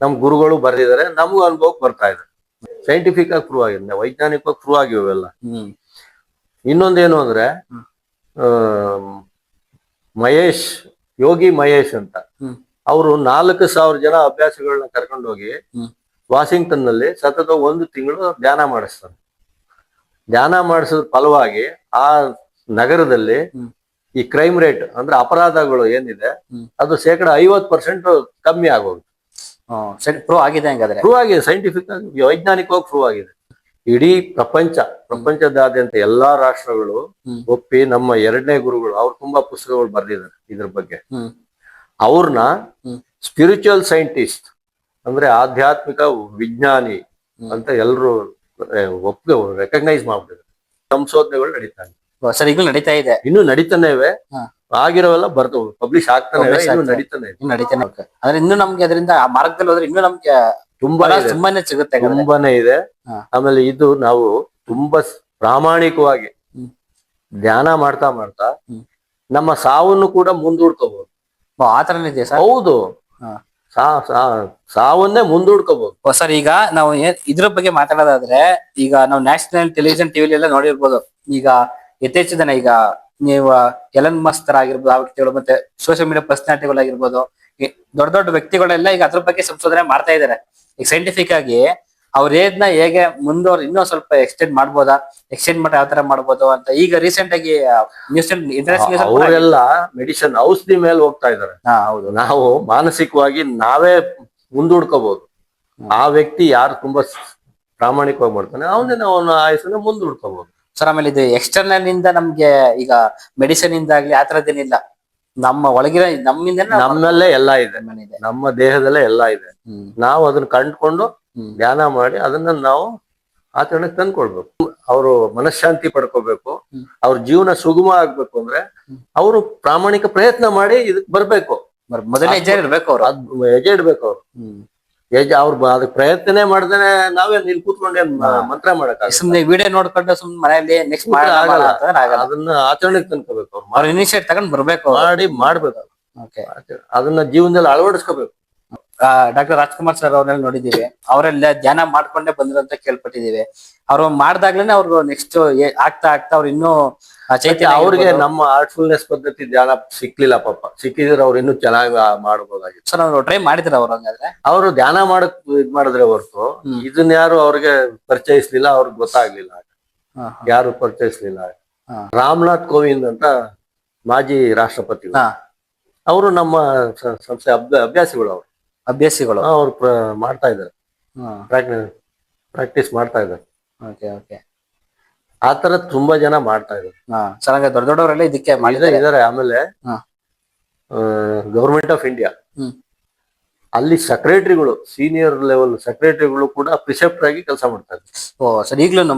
ನಮ್ ಗುರುಗಳು ಬರೆದಿದ್ದಾರೆ. ನಮಗೂ ಅನುಭವಕ್ಕೆ ಬರ್ತಾ ಇದೆ. ಸೈಂಟಿಫಿಕ್ ಆಗಿ ಪ್ರೂವ್ ಆಗಿದೆ, ವೈಜ್ಞಾನಿಕವಾಗಿ ಪ್ರೂವ್ ಆಗಿವೆಲ್ಲ. ಇನ್ನೊಂದೇನು ಅಂದ್ರೆ ಯೋಗಿ ಮಹೇಶ್ ಅಂತ, ಅವರು 4,000 ಜನ ಅಭ್ಯಾಸಗಳನ್ನ ಕರ್ಕೊಂಡೋಗಿ ವಾಷಿಂಗ್ಟನ್ ನಲ್ಲಿ ಸತತ 1 ತಿಂಗಳು ಧ್ಯಾನ ಮಾಡಿಸ್ತಾರೆ. ಧ್ಯಾನ ಮಾಡಿಸಿದ ಫಲವಾಗಿ ಆ ನಗರದಲ್ಲಿ ಈ ಕ್ರೈಮ್ ರೇಟ್ ಅಂದ್ರೆ ಅಪರಾಧಗಳು ಏನಿದೆ ಅದು 50% ಕಮ್ಮಿ ಆಗೋದು. ಪ್ರೂವ್ ಆಗಿದೆ. ಹಂಗಾದ್ರೆ ಪ್ರೂವ್ ಆಗಿದೆ, ಸೈಂಟಿಫಿಕ್ ಆಗಿ ವೈಜ್ಞಾನಿಕವಾಗಿ ಪ್ರೂವ್ ಆಗಿದೆ. ಇಡೀ ಪ್ರಪಂಚದಾದ್ಯಂತ ಎಲ್ಲಾ ರಾಷ್ಟ್ರಗಳು ಒಪ್ಪಿ, ನಮ್ಮ 2ನೇ ಗುರುಗಳು ಅವ್ರು ತುಂಬಾ ಪುಸ್ತಕಗಳು ಬರೆದಿದ್ದಾರೆ ಇದ್ರ ಬಗ್ಗೆ. ಅವ್ರನ್ನ ಸ್ಪಿರಿಚುವಲ್ ಸೈಂಟಿಸ್ಟ್ ಅಂದ್ರೆ ಆಧ್ಯಾತ್ಮಿಕ ವಿಜ್ಞಾನಿ ಅಂತ ಎಲ್ರು ರೆಕಗ್ನೈಸ್ ಮಾಡ್ಬಿಟ್ಟಿದ್ದಾರೆ. ಸಂಶೋಧನೆಗಳು ನಡೀತಾ ಇದೆ ಸರ್, ಈಗಲೂ ನಡೀತಾ ಇದೆ, ಇನ್ನು ನಡೀತಾನೆ ಇವೆ. ಆಗಿರೋವೆಲ್ಲ ಬರ್ತವೆ, ಪಬ್ಲಿಷ್ ಆಗ್ತಾನೆ ಇವೆ, ಇನ್ನು ನಡೀತಾನೆ ಇದೆ. ಅಂದ್ರೆ ಇನ್ನು ನಮ್ಗೆ ಅದರಿಂದ ಆ ಮಾರ್ಗದಲ್ಲಿ ಹೋದ್ರೆ ಇನ್ನೂ ನಮ್ಗೆ ತುಂಬಾನೇ ಸಿಗುತ್ತೆ, ತುಂಬಾನೇ ಇದೆ. ಆಮೇಲೆ ಇದು ನಾವು ತುಂಬಾ ಪ್ರಾಮಾಣಿಕವಾಗಿ ಧ್ಯಾನ ಮಾಡ್ತಾ ನಮ್ಮ ಸಾವನ್ನು ಕೂಡ ಮುಂದೂಡ್ಕೋಬಹುದು. ಆತರನೇ ಇದೆ ಸರ್. ಹೌದು, ಸಾವನ್ನೇ ಮುಂದೂಡ್ಕೋಬಹುದು. ಸರ್, ಈಗ ನಾವು ಇದ್ರ ಬಗ್ಗೆ ಮಾತಾಡೋದಾದ್ರೆ, ಈಗ ನಾವು ನ್ಯಾಷನಲ್ ಟೆಲಿವಿಷನ್ ಟಿವಿಲಿ ಎಲ್ಲ ನೋಡಿರ್ಬೋದು. ಈಗ ಯಥೇಚ್ಛದನ ಈಗ ನೀವು ಎಲನ್ ಮಸ್ಕ್ ತರ ಆಗಿರ್ಬೋದು ಆ ವ್ಯಕ್ತಿಗಳು, ಮತ್ತೆ ಸೋಷಿಯಲ್ ಮೀಡಿಯಾ ಪರ್ಸನಾಲಿಟಿಗಳಾಗಿರ್ಬೋದು, ದೊಡ್ಡ ದೊಡ್ಡ ವ್ಯಕ್ತಿಗಳೆಲ್ಲ ಈಗ ಅದ್ರ ಬಗ್ಗೆ ಸಂಶೋಧನೆ ಮಾಡ್ತಾ ಇದಾರೆ. ಈಗ ಸೈಂಟಿಫಿಕ್ ಆಗಿ ಅವ್ರೇದ್ನ ಹೇಗೆ ಇನ್ನೂ ಸ್ವಲ್ಪ ಎಕ್ಸ್ಟೆಂಡ್ ಮಾಡ್ಬೋದಾ, ಎಕ್ಸ್ಟೆಂಡ್ ಮಾಡಿ ಯಾವ ತರ ಮಾಡ್ಬೋದು ಅಂತ ಈಗ ರೀಸೆಂಟ್ ಆಗಿ ನ್ಯೂಸ್ ಅವರೆಲ್ಲ ಮೆಡಿಸಿನ್ ಔಷಧಿ ಮೇಲೆ ಹೋಗ್ತಾ ಇದಾರೆ. ಹೌದು, ನಾವು ಮಾನಸಿಕವಾಗಿ ನಾವೇ ಮುಂದೂಡ್ಕೋಬಹುದು. ಆ ವ್ಯಕ್ತಿ ಯಾರು ತುಂಬಾ ಪ್ರಾಮಾಣಿಕವಾಗಿ ಮಾಡ್ತಾನೆ ಅವನ ಆಯಸ್ಸನ್ನ ಮುಂದೂಡ್ಕೋಬಹುದು. ಸರ್, ಆಮೇಲೆ ಇದು ಎಕ್ಸ್ಟರ್ನಲ್ ಇಂದ ನಮ್ಗೆ ಈಗ ಮೆಡಿಸಿನ್ ಇಂದ ಆಗ್ಲಿ ಆ ತರದ್ದೇನಿಲ್ಲ, ನಮ್ಮ ಒಳಗಿರೋ ನಮ್ಮಲ್ಲೇ ಎಲ್ಲ ಇದೆ, ನಮ್ಮ ದೇಹದಲ್ಲೇ ಎಲ್ಲ ಇದೆ. ನಾವು ಅದನ್ನ ಕಂಡ್ಕೊಂಡು ಧ್ಯಾನ ಮಾಡಿ ಅದನ್ನ ನಾವು ಆಚರಣೆಗೆ ತಂದ್ಕೊಳ್ಬೇಕು. ಅವರು ಮನಃಶಾಂತಿ ಪಡ್ಕೋಬೇಕು, ಅವ್ರ ಜೀವನ ಸುಗಮ ಆಗ್ಬೇಕು ಅಂದ್ರೆ ಅವರು ಪ್ರಾಮಾಣಿಕ ಪ್ರಯತ್ನ ಮಾಡಿ ಇದಕ್ ಬರ್ಬೇಕು. ಮೊದಲನೇ ಹೆಜ್ಜೆ ಇರ್ಬೇಕು, ಹೆಜ್ಜೆ ಇಡ್ಬೇಕು. ಅವ್ರು ಅವ್ರು ಅದಕ್ಕೆ ಪ್ರಯತ್ನನೇ ಮಾಡ್ದೇನೆ ನಾವೇ ಇಲ್ಲಿ ಕೂತ್ಕೊಂಡೆ ಮಂತ್ರ ಮಾಡಕ್ ಸುಮ್ನೆ ವಿಡಿಯೋ ನೋಡ್ಕೊಂಡು ಸುಮ್ನೆ ಮನೆಯಲ್ಲಿ ನೆಕ್ಸ್ಟ್ ಆಗಲ್ಲ. ಅದನ್ನ ಆಚರಣೆಗೆ ತಂದ್ಕೋಬೇಕು. ಅವ್ರು ಇನಿಷಿಯೇಟ್ ತಗೊಂಡ್ ಬರ್ಬೇಕು, ಮಾಡ್ಬೇಕು. ಅದನ್ನ ಜೀವನದಲ್ಲಿ ಅಳವಡಿಸ್ಕೋಬೇಕು. ಡಾಕ್ಟರ್ ರಾಜ್ಕುಮಾರ್ ಸರ್ ಅವ್ರನ್ನೆಲ್ಲ ನೋಡಿದೀವಿ. ಅವರೆಲ್ಲ ಧ್ಯಾನ ಮಾಡ್ಕೊಂಡೇ ಬಂದ್ರು ಅಂತ ಕೇಳ್ಪಟ್ಟಿದೀವಿ. ಅವ್ರು ಮಾಡ್ದಾಗ್ಲೇನೆ ಅವ್ರು ನೆಕ್ಸ್ಟ್ ಆಗ್ತಾ ಆಗ್ತಾ ಅವ್ರು ಇನ್ನೂ ಚೈತನ್ಯ ಅವ್ರಿಗೆ ನಮ್ಮ ಆರ್ಟ್ಫುಲ್ನೆಸ್ ಪದ್ಧತಿ ಧ್ಯಾನ ಸಿಕ್ಲಿಲ್ಲ ಪಾಪ. ಸಿಕ್ಕಿದ್ರೆ ಅವ್ರು ಇನ್ನೂ ಚೆನ್ನಾಗಿ ಮಾಡ್ಬೋದಾಗಿತ್ತು. ಸರ್ ಅವ್ರು ಟ್ರೈ ಮಾಡಿದ್ರ ಅವ್ರು ಹಂಗಾದ್ರೆ? ಅವರು ಧ್ಯಾನ ಮಾಡಕ್ ಇದ್ ಮಾಡಿದ್ರೆ ಹೊರತು ಇದನ್ನ ಯಾರು ಅವ್ರಿಗೆ ಪರಿಚಯಿಸ್ಲಿಲ್ಲ, ಅವ್ರಿಗೆ ಗೊತ್ತಾಗ್ಲಿಲ್ಲ, ಯಾರು ಪರಿಚಯಿಸ್ಲಿಲ್ಲ. ರಾಮನಾಥ್ ಕೋವಿಂದ್ ಅಂತ ಮಾಜಿ ರಾಷ್ಟ್ರಪತಿ, ಅವರು ನಮ್ಮ ಸಂಸ್ಥೆ ಅಭ್ಯಾಸಿಗಳು. ಅಭ್ಯಾಸಿಗಳು ಅವ್ರು ಮಾಡ್ತಾ ಇದ್ದಾರೆ, ಪ್ರಾಕ್ಟೀಸ್ ಮಾಡ್ತಾ ಇದ್ದಾರೆ. ಆತರ ತುಂಬಾ ಜನ ಮಾಡ್ತಾ ಇದ್ದಾರೆ. ಚೆನ್ನಾಗಿ ದೊಡ್ಡ ದೊಡ್ಡವರೆಲ್ಲ ಇದಕ್ಕೆ ಇದಾರೆ. ಆಮೇಲೆ ಗವರ್ಮೆಂಟ್ ಆಫ್ ಇಂಡಿಯಾ ಅಲ್ಲಿ ಸೆಕ್ರೆಟರಿಗಳು, ಸೀನಿಯರ್ ಲೆವೆಲ್ ಸೆಕ್ರೆಟರಿಗಳು ಕೂಡ ಪ್ರಿಸೆಪ್ಟರ್ ಆಗಿ ಕೆಲಸ ಮಾಡ್ತಾ ಇದ್ದಾರೆ. ಓ ಸರ್, ಈಗಲೂ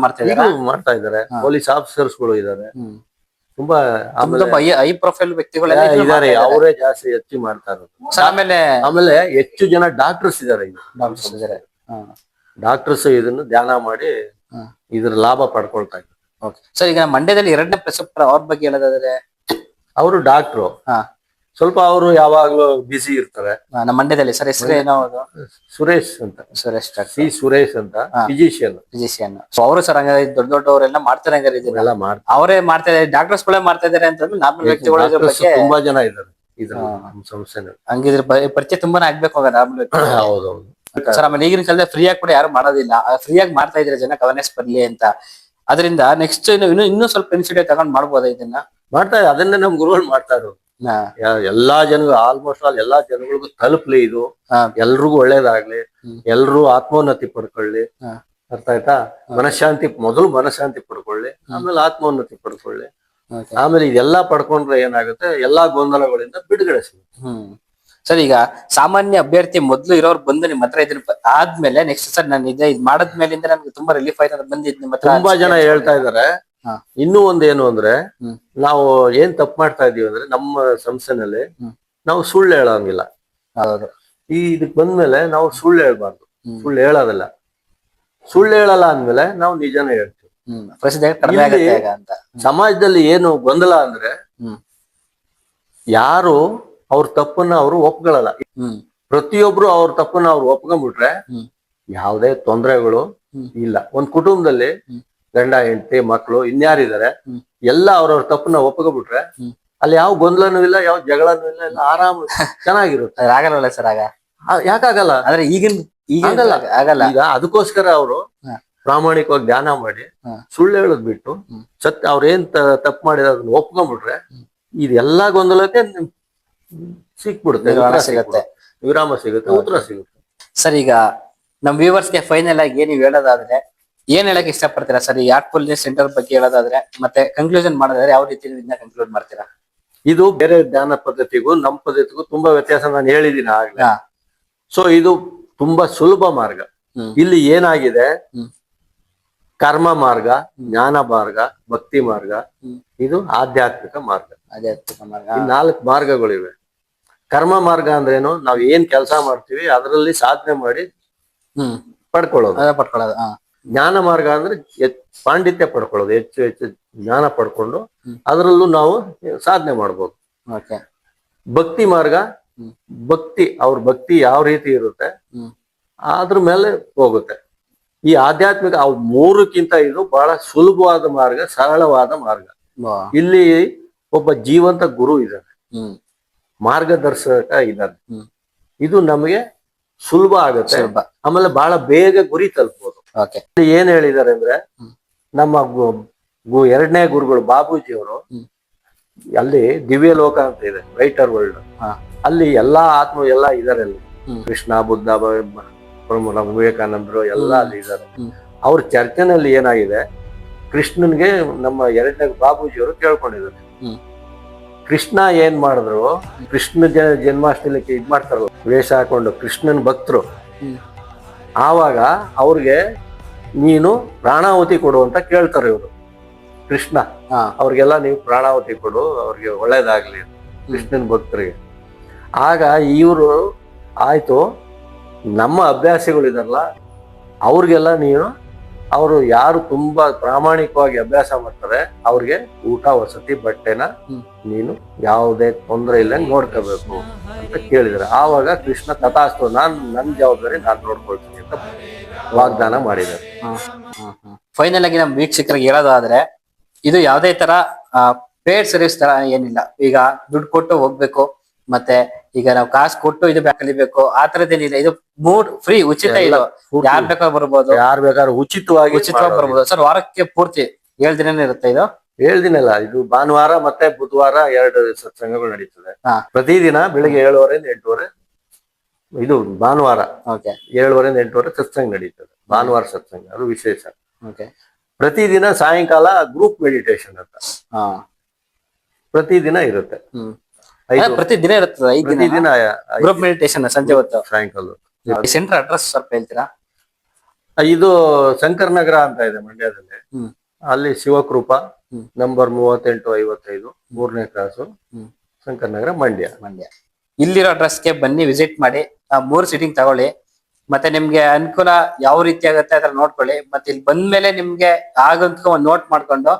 ಮಾಡ್ತಾ ಇದ್ದಾರೆ. ಪೊಲೀಸ್ ಆಫೀಸರ್ಸ್ಗಳು ಇದ್ದಾರೆ, ತುಂಬಾ ಹೈ ಪ್ರೊಫೈಲ್ ವ್ಯಕ್ತಿಗಳೆಲ್ಲ ಇದಾರೆ. ಅವರೇ ಜಾಸ್ತಿ ಹೆಚ್ಚು ಮಾಡ್ತಾ ಇರೋದು. ಆಮೇಲೆ ಹೆಚ್ಚು ಜನ ಡಾಕ್ಟರ್ಸ್ ಇದಾರೆ. ಡಾಕ್ಟರ್ಸ್ ಇದನ್ನು ಧ್ಯಾನ ಮಾಡಿ ಇದ್ರ ಲಾಭ ಪಡ್ಕೊಳ್ತಾ ಇದ್ದಾರೆ. ಸರ್, ಈಗ ಮಂಡ್ಯದಲ್ಲಿ 2ನೇ ಪ್ರಿಸೆಪ್ಟರ್ ಅವ್ರ ಬಗ್ಗೆ ಹೇಳೋದಾದ್ರೆ, ಅವರು ಡಾಕ್ಟ್ರು. ಸ್ವಲ್ಪ ಅವರು ಯಾವಾಗ್ಲೂ ಬಿಸಿ ಇರ್ತಾರೆ. ನಮ್ಮ ಮಂಡ್ಯದಲ್ಲಿ ಸರ್ ಹೆಸರು ಏನೋ? ಸುರೇಶ್ ಅಂತ, ಸುರೇಶ್ ಅಂತ ಫಿಸಿಷಿಯನ್. ಅವರು ಸರ್ ಹಂಗ ದೊಡ್ಡ ದೊಡ್ಡವರೆಲ್ಲ ಮಾಡ್ತಾರೆ ಹಂಗಾರೆ ಇದನ್ನೆಲ್ಲ ಅವರೇ ಮಾಡ್ತಾ ಇದ್ದಾರೆ, ಡಾಕ್ಟರ್ಸ್ ಗಳೇ ಮಾಡ್ತಾ ಇದಾರೆ ಅಂತಂದ್ರೆ ನಾರ್ಮಲ್ ವ್ಯಕ್ತಿಗಳು ತುಂಬಾ ಜನ ಇದ್ದಾರೆ ಸಂಸ್ಥೆ. ಹಂಗಿದ್ರೆ ಪರಿಚಯ ತುಂಬಾನೇ ಆಗ್ಬೇಕು ನಾರ್ಮಲ್ ವ್ಯಕ್ತಿ. ಹೌದೌದು ಸರ್. ಆಮೇಲೆ ಈಗಿನ ಕಾಲದಲ್ಲಿ ಫ್ರೀ ಆಗಿ ಕೂಡ ಯಾರು ಮಾಡೋದಿಲ್ಲ, ಫ್ರೀ ಆಗಿ ಮಾಡ್ತಾ ಇದ್ರೆ ಜನ ಅವೇರ್ನೆಸ್ ಬರ್ಲಿ ಅಂತ. ಅದರಿಂದ ನೆಕ್ಸ್ಟ್ ಇನ್ನೂ ಸ್ವಲ್ಪ ಇನ್ಸ್ಟಿಟ್ಯೂಟ್ ತಗೊಂಡ್ ಮಾಡ್ಬೋದಾ ಇದನ್ನ? ಮಾಡ್ತಾ ಅದನ್ನೇ ನಮ್ ಗುರುಗಳು ಮಾಡ್ತಾ ಇರೋದು. ಎಲ್ಲಾ ಜನಗಳು ಆಲ್ಮೋಸ್ಟ್ ಆಲ್ ಎಲ್ಲಾ ಜನಗಳಿಗೂ ತಲುಪ್ಲಿ, ಇದು ಎಲ್ರಿಗೂ ಒಳ್ಳೇದಾಗ್ಲಿ, ಎಲ್ರು ಆತ್ಮೋನ್ನತಿ ಪಡ್ಕೊಳ್ಳಿ. ಅರ್ಥ ಆಯ್ತಾ? ಮೊದಲು ಮನಃಶಾಂತಿ ಪಡ್ಕೊಳ್ಳಿ, ಆಮೇಲೆ ಆತ್ಮೋನ್ನತಿ ಪಡ್ಕೊಳ್ಳಿ. ಆಮೇಲೆ ಇದೆಲ್ಲಾ ಪಡ್ಕೊಂಡ್ರೆ ಏನಾಗುತ್ತೆ, ಎಲ್ಲಾ ಗೊಂದಲಗಳಿಂದ ಬಿಡುಗಡೆ ಸಿಗುತ್ತೆ. ಸರ್, ಈಗ ಸಾಮಾನ್ಯ ಅಭ್ಯರ್ಥಿ ಮೊದ್ಲು ಇರೋರು ಬಂದು ನಿಮ್ಮ ಹತ್ರ ಇದ್ರ ಆದ್ಮೇಲೆ ನೆಕ್ಸ್ಟ್ ಸರ್ ನಾನು ಇದ್ ಮಾಡದ್ಮೇಲಿಂದ ನನ್ಗೆ ತುಂಬಾ ರಿಲೀಫ್ ಆಯ್ತು ಬಂದಿದ್ ನಿಮ್ಮ ಹತ್ರ ತುಂಬಾ ಜನ ಹೇಳ್ತಾ ಇದಾರೆ. ಇನ್ನೂ ಒಂದೇನು ಅಂದ್ರೆ, ನಾವು ಏನ್ ತಪ್ಪು ಮಾಡ್ತಾ ಇದೀವಿ ಅಂದ್ರೆ, ನಮ್ಮ ಸಂಸ್ಥೆನಲ್ಲಿ ನಾವು ಸುಳ್ಳು ಹೇಳೋಂಗಿಲ್ಲ. ಇದಕ್ ಬಂದ್ಮೇಲೆ ನಾವು ಸುಳ್ಳು ಹೇಳ್ಬಾರ್ದು, ಸುಳ್ಳು ಹೇಳೋದಿಲ್ಲ. ಸುಳ್ಳು ಹೇಳಲ್ಲ ಅಂದ್ಮೇಲೆ ನಾವು ನಿಜಾನೇ ಹೇಳ್ತೀವಿ. ಸಮಾಜದಲ್ಲಿ ಏನು ಗೊಂದಲ ಅಂದ್ರೆ, ಯಾರು ಅವ್ರ ತಪ್ಪನ್ನ ಅವರು ಒಪ್ಕೊಳ್ಳಲ್ಲ. ಪ್ರತಿಯೊಬ್ರು ಅವ್ರ ತಪ್ಪನ್ನ ಅವ್ರು ಒಪ್ಕೊಂಡ್ಬಿಟ್ರೆ ಯಾವುದೇ ತೊಂದರೆಗಳು ಇಲ್ಲ. ಒಂದ್ ಕುಟುಂಬದಲ್ಲಿ ಗಂಡ ಹೆಂಡತಿ ಮಕ್ಕಳು ಇನ್ಯಾರಿದ್ದಾರೆ, ಎಲ್ಲ ಅವ್ರವ್ರ ತಪ್ಪನ್ನ ಒಪ್ಕೊಂಡ್ಬಿಟ್ರೆ ಅಲ್ಲಿ ಯಾವ ಗೊಂದಲನೂ ಇಲ್ಲ, ಯಾವ ಜಗಳನೂ ಇಲ್ಲ, ಎಲ್ಲ ಆರಾಮ ಚೆನ್ನಾಗಿರುತ್ತೆ. ಆಗಲ್ಲ ಸರ್, ಯಾಕಾಗಲ್ಲ ಅಂದ್ರೆ ಆಗಲ್ಲ. ಈಗ ಅದಕ್ಕೋಸ್ಕರ ಅವರು ಪ್ರಾಮಾಣಿಕವಾಗಿ ಧ್ಯಾನ ಮಾಡಿ ಸುಳ್ಳು ಹೇಳೋದ್ ಬಿಟ್ಟು ಅವ್ರೇನ್ ತಪ್ಪು ಮಾಡಿದ ಅದನ್ನ ಒಪ್ಕೊಂಡ್ಬಿಟ್ರೆ ಇದೆಲ್ಲಾ ಗೊಂದಲಕ್ಕೆ ಸಿಕ್ಬಿಡುತ್ತೆ, ವಿರಾಮ ಸಿಗುತ್ತೆ, ಉತ್ತರ ಸಿಗುತ್ತೆ. ಸರ್, ಈಗ ನಮ್ ವ್ಯೂವರ್ಸ್ಗೆ ಫೈನಲ್ ಆಗಿ ನೀವು ಹೇಳೋದಾದ್ರೆ ಏನ್ ಹೇಳಕ್ ಇಷ್ಟಪಡ್ತೀರಾ ಸರ್? ಈ ಆರ್ಟ್ಫುಲ್ನೆಸ್ ಸೆಂಟರ್ ಬಗ್ಗೆ ಹೇಳೋದಾದ್ರೆ ಮತ್ತೆ ಕನ್ಕ್ಲೂಷನ್ ಮಾಡೋದಾದ್ರೆ ಯಾವ ರೀತಿ ಇದನ್ನ ಕನ್ಕ್ಲೂಡ್ ಮಾಡ್ತೀರಾ? ಇದು ಬೇರೆ ಧ್ಯಾನ ಪದ್ಧತಿಗೂ ನಮ್ಮ ಪದ್ಧತಿಗೂ ತುಂಬಾ ವ್ಯತ್ಯಾಸ ನಾನು ಹೇಳಿದೀನಿ ಆಗ್ಲೇ. ಸೊ ಇದು ತುಂಬಾ ಸುಲಭ ಮಾರ್ಗ. ಇಲ್ಲಿ ಏನಾಗಿದೆ, ಕರ್ಮ ಮಾರ್ಗ, ಜ್ಞಾನ ಮಾರ್ಗ, ಭಕ್ತಿ ಮಾರ್ಗ, ಇದು ಆಧ್ಯಾತ್ಮಿಕ ಮಾರ್ಗ. ಈ 4 ಮಾರ್ಗಗಳಿವೆ. ಕರ್ಮ ಮಾರ್ಗ ಅಂದ್ರೇನು, ನಾವ್ ಏನ್ ಕೆಲಸ ಮಾಡ್ತೀವಿ ಅದರಲ್ಲಿ ಸಾಧನೆ ಮಾಡಿ ಪಡ್ಕೊಳ್ಳೋದು. ಜ್ಞಾನ ಮಾರ್ಗ ಅಂದ್ರೆ ಪಾಂಡಿತ್ಯ ಪಡ್ಕೊಳ್ಳೋದು, ಹೆಚ್ಚು ಹೆಚ್ಚು ಜ್ಞಾನ ಪಡ್ಕೊಂಡು ಅದರಲ್ಲೂ ನಾವು ಸಾಧನೆ ಮಾಡ್ಬೋದು. ಭಕ್ತಿ ಮಾರ್ಗ, ಅವ್ರ ಭಕ್ತಿ ಯಾವ ರೀತಿ ಇರುತ್ತೆ ಅದ್ರ ಮೇಲೆ ಹೋಗುತ್ತೆ. ಈ ಆಧ್ಯಾತ್ಮಿಕ ಅವ್ 3ಕ್ಕಿಂತ ಇದು ಬಹಳ ಸುಲಭವಾದ ಮಾರ್ಗ, ಸರಳವಾದ ಮಾರ್ಗ. ಇಲ್ಲಿ ಒಬ್ಬ ಜೀವಂತ ಗುರು ಇದ್ದಾನೆ, ಮಾರ್ಗದರ್ಶಕ ಇದ್ದಾನೆ. ಇದು ನಮಗೆ ಸುಲಭ ಆಗುತ್ತೆ, ಆಮೇಲೆ ಬಹಳ ಬೇಗ ಗುರಿ ತಲುಪಬಹುದು. ಏನ್ ಹೇಳಿದ್ದಾರೆ ಅಂದ್ರೆ, ನಮ್ಮ 2ನೇ ಗುರುಗಳು ಬಾಬೂಜಿ ಅವರು ಅಲ್ಲಿ ದಿವ್ಯ ಲೋಕ ಅಂತ ಇದೆ, ರೈಟರ್ ವರ್ಲ್ಡ್. ಅಲ್ಲಿ ಎಲ್ಲಾ ಆತ್ಮ ಎಲ್ಲ ಇದಾರೆ ಅಲ್ಲಿ. ಕೃಷ್ಣ, ಬುದ್ಧ, ವಿವೇಕಾನಂದರು ಎಲ್ಲ ಅಲ್ಲಿ ಇದ್ದಾರೆ. ಅವ್ರ ಚರ್ಚೆನಲ್ಲಿ ಏನಾಗಿದೆ, ಕೃಷ್ಣನ್ಗೆ ನಮ್ಮ 2ನೇ ಬಾಬೂಜಿ ಅವರು ಕೇಳ್ಕೊಂಡಿದ್ದಾರೆ, ಕೃಷ್ಣ ಏನ್ ಮಾಡಿದ್ರು, ಕೃಷ್ಣ ಜನ್ಮಾಷ್ಟಮಿಗೆ ಇದ್ ಮಾಡ್ತಾರಲ್ಲ ವೇಷ ಹಾಕೊಂಡು ಕೃಷ್ಣನ್ ಭಕ್ತರು, ಆವಾಗ ಅವ್ರಿಗೆ ನೀನು ಪ್ರಾಣಾಹುತಿ ಕೊಡು ಅಂತ ಕೇಳ್ತಾರೆ ಇವರು. ಕೃಷ್ಣ ಅವ್ರಿಗೆಲ್ಲ ನೀವು ಪ್ರಾಣಾಹುತಿ ಕೊಡು, ಅವ್ರಿಗೆ ಒಳ್ಳೇದಾಗ್ಲಿ ಕೃಷ್ಣನ್ ಭಕ್ತರಿಗೆ. ಆಗ ಇವರು ಆಯ್ತು, ನಮ್ಮ ಅಭ್ಯಾಸಿಗಳು ಇದಾರಲ್ಲ ಅವ್ರಿಗೆಲ್ಲ ನೀನು ಅವರು ಯಾರು ತುಂಬಾ ಪ್ರಾಮಾಣಿಕವಾಗಿ ಅಭ್ಯಾಸ ಮಾಡ್ತಾರೆ ಅವ್ರಿಗೆ ಊಟ, ವಸತಿ, ಬಟ್ಟೆನ ನೀನು ಯಾವುದೇ ತೊಂದರೆ ಇಲ್ಲ ನೋಡ್ಕೋಬೇಕು ಅಂತ ಕೇಳಿದ್ರೆ ಆವಾಗ ಕೃಷ್ಣ ತಥಾಸ್ತು, ನನ್ನ ಜವಾಬ್ದಾರಿ ನಾನು ನೋಡ್ಕೊಳ್ತೀನಿ ಅಂತ ವಾಗ್ದಾನ ಮಾಡಿದ್ದಾರೆ. ಫೈನಲ್ ಆಗಿ ನಮ್ಮ ವೀಕ್ಷಕರಿಗೆ ಹೇಳೋದಾದ್ರೆ ಇದು ಯಾವುದೇ ತರ ಪೇಡ್ ಸರ್ವಿಸ್ ತರ ಏನಿಲ್ಲ. ಈಗ ದುಡ್ಡು ಕೊಟ್ಟು ಹೋಗ್ಬೇಕು, ಮತ್ತೆ ಈಗ ನಾವು ಕಾಸು ಕೊಟ್ಟು ಇದು ಕಲಿಬೇಕು ಆ ತರದೇನಿಲ್ಲ. ಇದು ಮೂಡ್ ಫ್ರೀ, ಉಚಿತ. ಇದು ಯಾರ್ ಬೇಕಾದ್ರೂ ಬರ್ಬೋದು, ಯಾರು ಬೇಕಾದ್ರೂ ಉಚಿತವಾಗಿ ಬರ್ಬೋದು. ಸರ್ ವಾರಕ್ಕೆ ಪೂರ್ತಿ 7 ದಿನನೇ ಇರುತ್ತೆ ಇದು? 7 ದಿನ ಅಲ್ಲ, ಇದು ಭಾನುವಾರ ಮತ್ತೆ ಬುಧವಾರ 2 ಸತ್ಸಂಗಗಳು ನಡೀತದೆ. ಹಾ. ಪ್ರತಿದಿನ ಬೆಳಿಗ್ಗೆ 7:30 ಇಂದ 8:30. ಇದು ಭಾನುವಾರ ಓಕೆ 7:30 ಇಂದ 8:30 ಸತ್ಸಂಗ ನಡೀತದೆ. ಭಾನುವಾರ ಸತ್ಸಂಗ ಅದು ವಿಶೇಷ. ಓಕೆ. ಪ್ರತಿದಿನ ಸಾಯಂಕಾಲ ಗ್ರೂಪ್ ಮೆಡಿಟೇಷನ್ ಅಂತ ಹಾ ಪ್ರತಿದಿನ ಇರುತ್ತೆ. ಪ್ರತಿದಿನ ಇರ್ತದೆ? 5 ದಿನ ಪ್ರತಿದಿನ ಗ್ರೂಪ್ ಮೆಡಿಟೇಷನ್ ಸಂಜೆ ಹೊತ್ತು ಸಾಯಂಕಾಲ. ಸೆಂಟರ್ ಅಡ್ರೆಸ್ ಸ್ವಲ್ಪ ಹೇಳ್ತೀರಾ? ಇದು ಶಂಕರ್ ನಗರ ಅಂತ ಇದೆ ಮಂಡ್ಯದಲ್ಲಿ. ಅಲ್ಲಿ ಶಿವಕೃಪ ನಂಬರ್ 3855 3ನೇ ಕ್ರಾಸು, ಶಂಕರ್ ನಗರ, ಮಂಡ್ಯ. ಇಲ್ಲಿರೋ ಅಡ್ರೆಸ್ಗೆ ಬನ್ನಿ, ವಿಸಿಟ್ ಮಾಡಿ, 3 ಸೀಟಿಂಗ್ ತಗೊಳ್ಳಿ. ಮತ್ತೆ ನಿಮ್ಗೆ ಅನುಕೂಲ ಯಾವ ರೀತಿ ಆಗುತ್ತೆ ಅದನ್ನ ನೋಡ್ಕೊಳ್ಳಿ. ಮತ್ತೆ ಇಲ್ಲಿ ಬಂದ್ಮೇಲೆ ನಿಮ್ಗೆ ಆಗಂತ ಒಂದು ನೋಟ್ ಮಾಡ್ಕೊಂಡು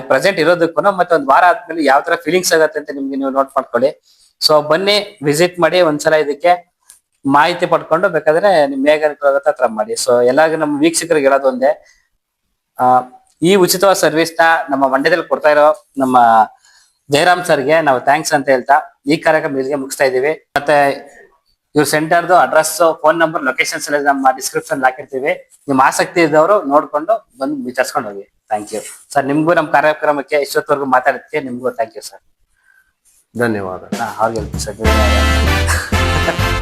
ಪ್ರೆಸೆಂಟ್ ಇರೋದಕ್ಕೂ ಮತ್ತೆ ಒಂದ್ ವಾರ ಆದ್ಮೇಲೆ ಯಾವ ತರ ಫೀಲಿಂಗ್ಸ್ ಆಗುತ್ತೆ ಅಂತ ನಿಮ್ಗೆ ನೀವು ನೋಟ್ ಮಾಡ್ಕೊಳ್ಳಿ. ಸೊ ಬನ್ನಿ, ವಿಸಿಟ್ ಮಾಡಿ, ಒಂದ್ಸಲ ಇದಕ್ಕೆ ಮಾಹಿತಿ ಪಡ್ಕೊಂಡು ಬೇಕಾದ್ರೆ ನಿಮ್ ಹೇಗೆ ಅನುಕೂಲ ಆಗುತ್ತೆ ಆತರ ಮಾಡಿ. ಸೊ ಎಲ್ಲರಿಗೂ ನಮ್ಮ ವೀಕ್ಷಕರಿಗೆ ಹೇಳೋದು ಒಂದೇ, ಈ ಉಚಿತವಾದ ಸರ್ವಿಸ್ ನ ನಮ್ಮ ಮಂಡ್ಯದಲ್ಲಿ ಕೊಡ್ತಾ ಇರೋ ನಮ್ಮ ಜಯರಾಮ್ ಸರ್ಗೆ ನಾವು ಥ್ಯಾಂಕ್ಸ್ ಅಂತ ಹೇಳ್ತಾ ಈ ಕಾರ್ಯಕ್ರಮ ಇಲ್ಲಿಗೆ ಮುಗಿಸ್ತಾ ಇದೀವಿ. ಮತ್ತೆ ಇವ್ರ ಸೆಂಟರ್ದು ಅಡ್ರೆಸ್, ಫೋನ್ ನಂಬರ್, ಲೊಕೇಶನ್ಸ್ ಎಲ್ಲ ನಮ್ಮ ಡಿಸ್ಕ್ರಿಪ್ಷನ್ ಹಾಕಿರ್ತೀವಿ. ನಿಮ್ ಆಸಕ್ತಿ ಇದ್ದವರು ನೋಡ್ಕೊಂಡು ಬಂದು ವಿಚಾರಿಸ್ಕೊಂಡು ಹೋಗಿ. Thank you sir. ನಿಮ್ಗೂ ನಮ್ಮ ಕಾರ್ಯಕ್ರಮಕ್ಕೆ ಇಷ್ಟೊತ್ತವರೆಗೂ ಮಾತಾಡೋದಕ್ಕೆ ನಿಮ್ಗೂ ಥ್ಯಾಂಕ್ ಯು ಸರ್. ಧನ್ಯವಾದ. ಅವ್ರಿಗೆ ಸರ್